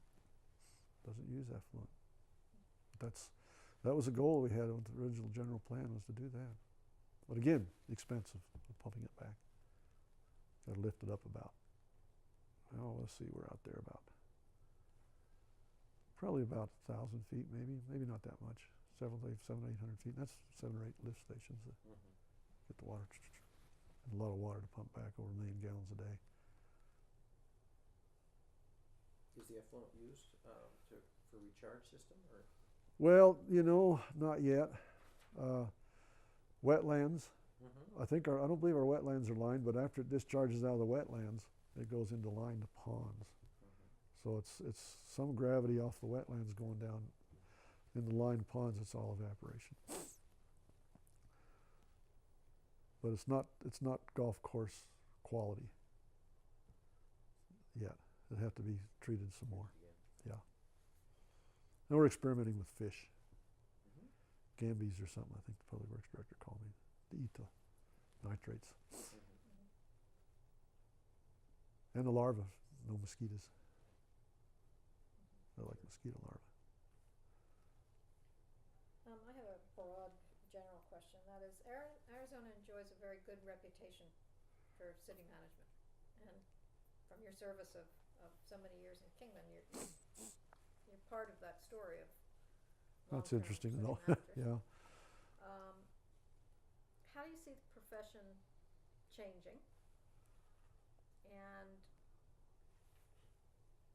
That was a goal we had with the original general plan, was to do that. But again, expensive, pumping it back. Got to lift it up about let's see, we're out there probably about 1,000 feet, maybe not that much. 700, 800 feet. That's 7 or 8 lift stations that get the water, and a lot of water to pump back, over 1 million gallons a day. Is the effluent used for recharge system, or? Well, not yet. Wetlands. I don't believe our wetlands are lined, but after it discharges out of the wetlands, it goes into lined ponds. So it's some gravity off the wetlands going down in the lined ponds. It's all evaporation. But it's not golf course quality yet. It'd have to be treated some more. Yeah. And we're experimenting with fish. Gambies or something, I think the public works director called me, to eat the nitrates. And the larvae, no mosquitoes. I like mosquito larvae. I have a broad general question. That is, Arizona enjoys a very good reputation for city management. And from your service of so many years in Kingman, you're part of that story of That's long-term interesting to city know. managers. Yeah. How do you see the profession changing? And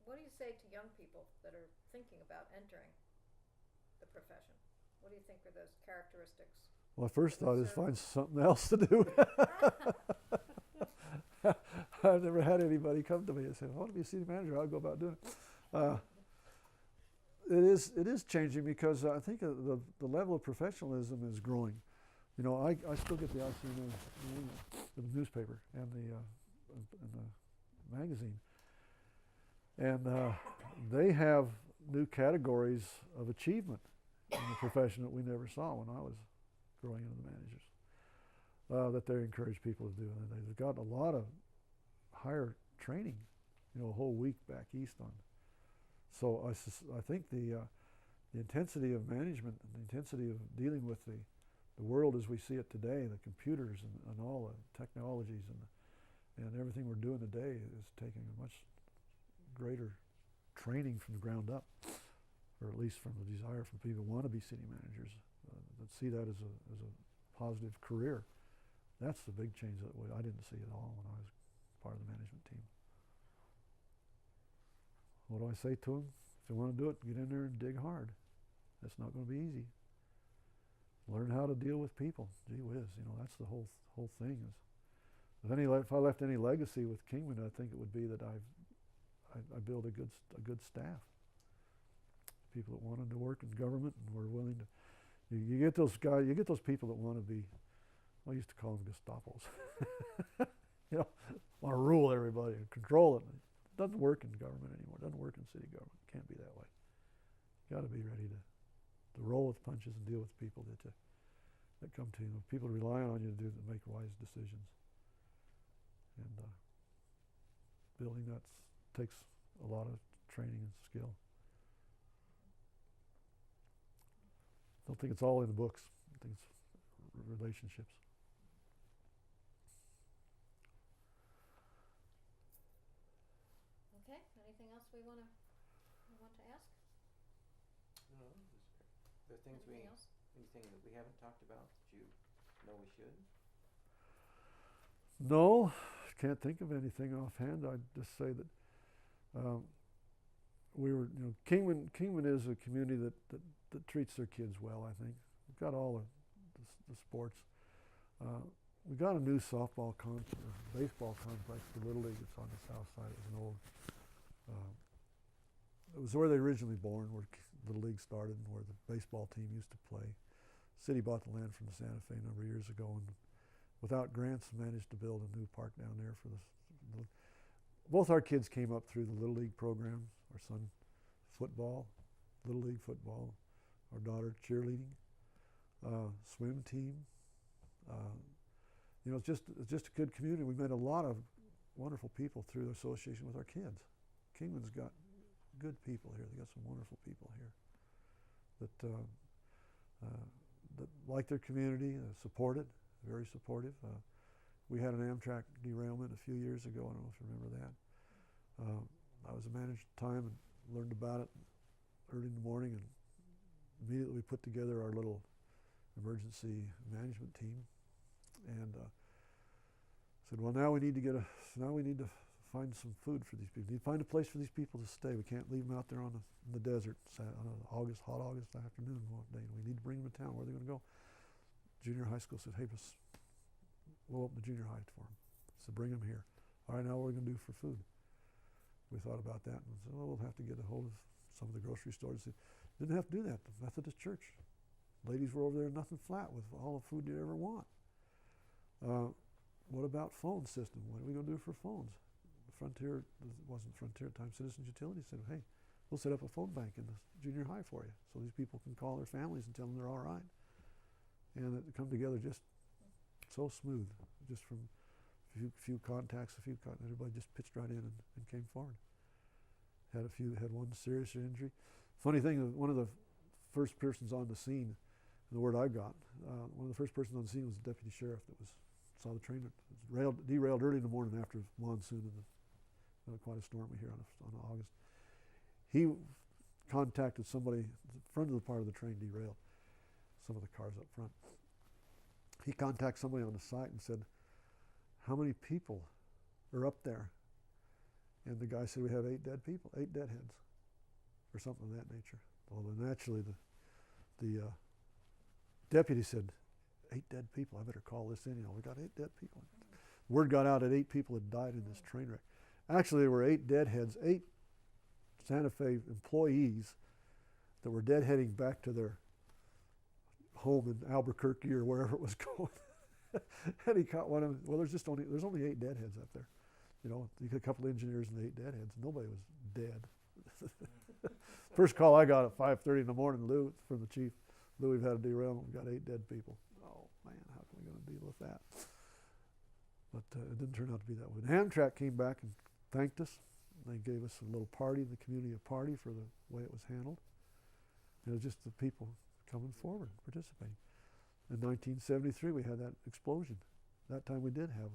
what do you say to young people that are thinking about entering the profession? What do you think are those characteristics? Well, my first thought is find something else to do. I've never had anybody come to me and say, I want to be a city manager. I'll go about doing it. It is changing because I think the level of professionalism is growing. I still get the ACMA the newspaper and the magazine, and they have new categories of achievement in the profession that we never saw when I was growing into the managers. That they encourage people to do, and they've got a lot of higher training, a whole week back east on. So I think the intensity of management and the intensity of dealing with the world as we see it today, the computers and all the technologies and everything we're doing today is taking a much greater training from the ground up, or at least from the desire from people who want to be city managers, that see that as a positive career. That's the big change that I didn't see at all when I was part of the management team. What do I say to them? If you want to do it, get in there and dig hard. That's not going to be easy. Learn how to deal with people. Gee whiz, that's the whole thing. If I left any legacy with Kingman, I think it would be that I built a good staff. People that wanted to work in government and were willing to. You get those guys. You get those people that want to be. I used to call them Gestapos. Want to rule everybody and control it. It doesn't work in government anymore. It doesn't work in city government. It can't be that way. You got to be ready to roll with punches and deal with people that come to you. People rely on you to make wise decisions. And building that takes a lot of training and skill. I don't think it's all in the books. I think it's relationships. Okay. Anything else we want to ask? No. Is there things anything that we haven't talked about that you know we should? No, can't think of anything offhand. I'd just say that Kingman is a community that treats their kids well, I think. We've got all the sports. We got a new baseball complex for Little League. It's on the south side. It was an old, it was where they originally born, where Little League started and where the baseball team used to play. City bought the land from the Santa Fe a number of years ago, and without grants managed to build a new park down there for both our kids came up through the Little League program. Our son football, Little League football, our daughter cheerleading, swim team. It's just a good community. We met a lot of wonderful people through the association with our kids. Kingman's got good people here. They got some wonderful people here that like their community, support it, very supportive. We had an Amtrak derailment a few years ago. I don't know if you remember that. I was a manager at the time and learned about it early in the morning, and immediately we put together our little emergency management team, and said, well, now we need to find some food for these people. We need to find a place for these people to stay. We can't leave them out there in the desert on an hot August afternoon one day. We need to bring them to town. Where are they going to go? Junior high school said, hey, we'll open the junior high for them. So bring them here. All right, now what are we going to do for food? We thought about that and said, well, we'll have to get a hold of some of the grocery stores. Didn't have to do that. The Methodist Church. Ladies were over there, nothing flat, with all the food you'd ever want. What about phone system? What are we going to do for phones? Frontier, it wasn't Frontier at the time, Citizens Utility said, hey, we'll set up a phone bank in the junior high for you so these people can call their families and tell them they're all right. And it come together just so smooth, just from few contacts, everybody just pitched right in and came forward. Had one serious injury. Funny thing, one of the first persons on the scene, the word I got, one of the first persons on the scene was the deputy sheriff that saw the train. It was derailed early in the morning after monsoon and quite a storm we hear on August. He contacted somebody, the front of the part of the train derailed, some of the cars up front. He contacted somebody on the site and said, how many people are up there? And the guy said, we have 8 dead people, 8 deadheads, or something of that nature. Well, then naturally the deputy said, 8 dead people, I better call this in, we got 8 dead people. Word got out that 8 people had died in this train wreck. Actually, there were 8 deadheads, 8 Santa Fe employees that were deadheading back to their home in Albuquerque or wherever it was going. And he caught one of them. Well, there's only 8 deadheads up there. You get a couple of engineers and 8 deadheads. Nobody was dead. First call I got at 5:30 in the morning, Lou, from the chief. Lou, we've had a derailment. We've got 8 dead people. Oh man, how are we going to deal with that? But it didn't turn out to be that way. Amtrak came back and thanked us. They gave us a little party, the community a party for the way it was handled. It was just the people coming forward, participating. In 1973, we had that explosion. That time we did have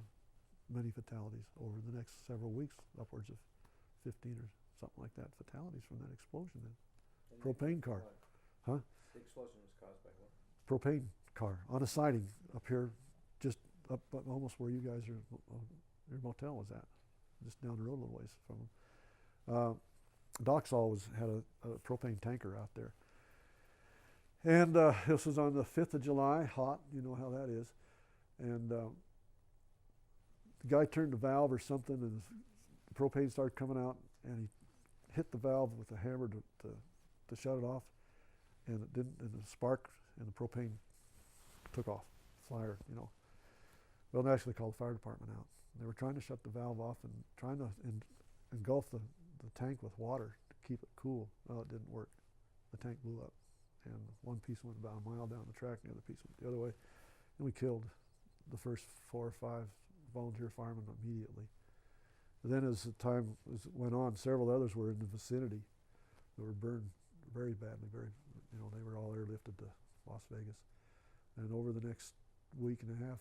many fatalities over the next several weeks, upwards of 15 or something like that, fatalities from that explosion. And propane car. Huh? The explosion was caused by what? Propane car on a siding up here, just up almost where you guys are, your motel was at, just down the road a little ways from them. Doxall had a propane tanker out there. And this was on the 5th of July, hot, you know how that is. And the guy turned the valve or something, and the propane started coming out, and he hit the valve with a hammer to shut it off, and it didn't, and the spark and the propane took off, fire, Well, they actually called the fire department out. They were trying to shut the valve off and trying to engulf the tank with water to keep it cool. Well, it didn't work. The tank blew up. And one piece went about a mile down the track, and the other piece went the other way. And we killed the first 4 or 5 volunteer firemen immediately. And then as the time went on, several others were in the vicinity that were burned very badly. They were all airlifted to Las Vegas. And over the next week and a half,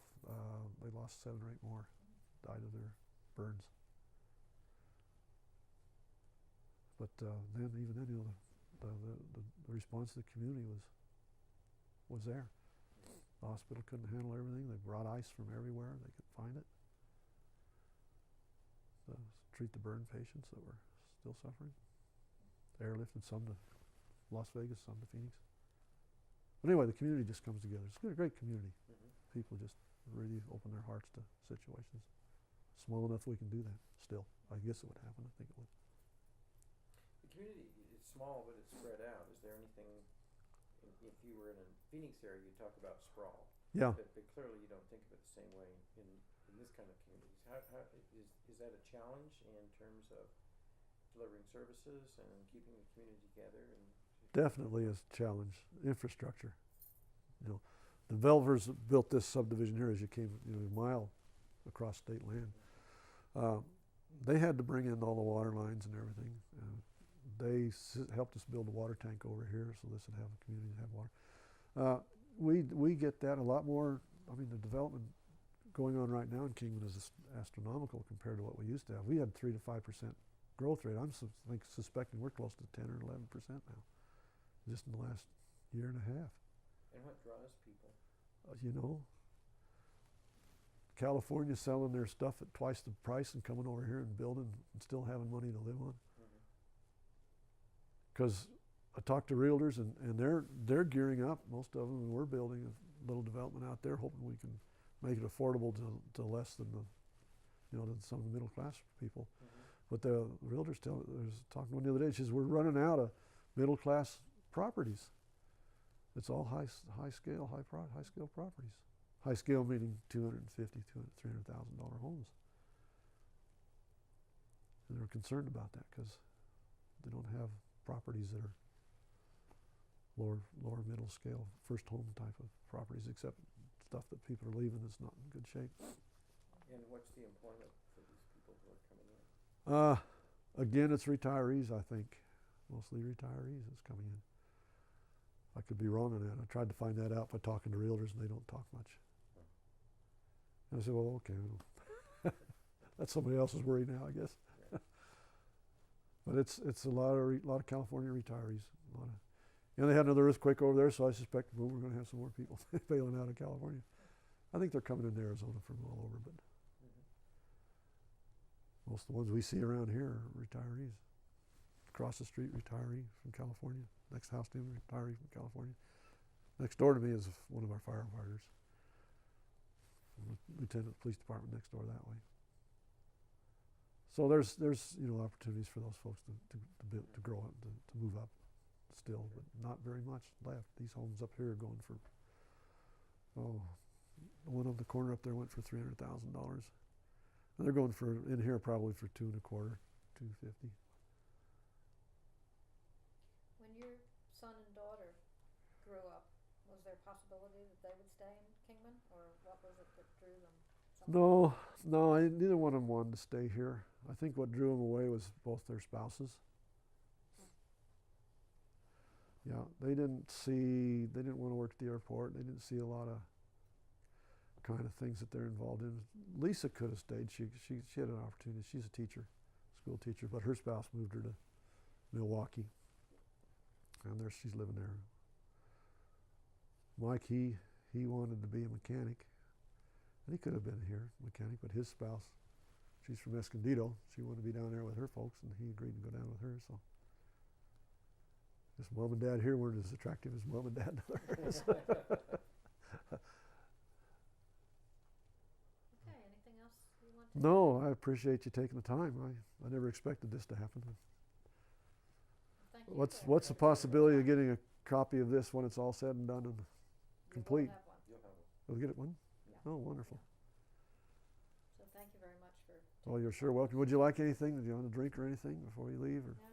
they lost 7 or 8 more, died of their burns. But then, the response of the community was there. The hospital couldn't handle everything. They brought ice from everywhere they could find it to treat the burn patients that were still suffering. They airlifted some to Las Vegas, some to Phoenix. But anyway, the community just comes together. It's a great community. Mm-hmm. People just really open their hearts to situations. Small enough we can do that still. I guess it would happen. I think it would. The community is small, but it's spread out. Is there anything, if you were in a Phoenix area, you talk about sprawl. Yeah. But clearly you don't think of it the same way in this kind of communities. How is that a challenge in terms of delivering services and keeping the community together? Definitely is a challenge. Infrastructure. The developers that built this subdivision here, as you came a mile across state land, they had to bring in all the water lines and everything. They helped us build a water tank over here, so this would have a community to have water. We get that a lot more. I mean, the development going on right now in Kingman is astronomical compared to what we used to have. We had 3 to 5% growth rate. I'm suspecting we're close to 10 or 11% now, just in the last year and a half. And what draws people? You know, California selling their stuff at twice the price and coming over here and building and still having money to live on. Because I talked to realtors and they're gearing up. Most of them, and we're building a little development out there, hoping we can make it affordable to less than than some of the middle class people. But the realtors I was talking to one the other day. She says we're running out of middle class properties. It's all high scale properties. High scale meaning $250,000, $300,000 homes. And they're concerned about that because they don't have properties that are lower middle scale, first home type of properties, except stuff that people are leaving that's not in good shape. And what's the employment for these people who are coming in? Again, it's retirees, I think. Mostly retirees is coming in. I could be wrong on that. I tried to find that out by talking to realtors, and they don't talk much. And I said, well, okay. That's somebody else's worry now, I guess. Yeah. But it's a lot of California retirees. They had another earthquake over there, so I suspect we're going to have some more people bailing out of California. I think they're coming into Arizona from all over, but most of the ones we see around here are retirees. Across the street, retiree from California. Next house to him, retiree from California. Next door to me is one of our firefighters. Lieutenant of the police department next door that way. So there's opportunities for those folks to grow up, to move up still, but not very much left. These homes up here are going for, the one on the corner up there went for $300,000. And they're going for, in here probably for $225,000, $250,000. When your son and daughter grew up, was there a possibility that they would stay in Kingman, or what was it that drew them? No, neither one of them wanted to stay here. I think what drew them away was both their spouses. Yeah, they didn't want to work at the airport. They didn't see a lot of kind of things that they're involved in. Lisa could have stayed. She had an opportunity. She's a teacher, school teacher, but her spouse moved her to Milwaukee. And she's living there. Mike, he wanted to be a mechanic. And he could have been here, mechanic, but his spouse, she's from Escondido. She wanted to be down there with her folks, and he agreed to go down with her. So his mom and dad here weren't as attractive as mom and dad to hers. Okay, anything else you want to No, I appreciate you taking the time. I never expected this to happen. Thank you What's the possibility of getting a copy of this when it's all said and done and complete? You will have one. You'll have one. We'll get it one? Yeah. Oh, wonderful. So thank you very much for. Oh, you're sure welcome. Would you like anything? Do you want a drink or anything before you leave? Or? No,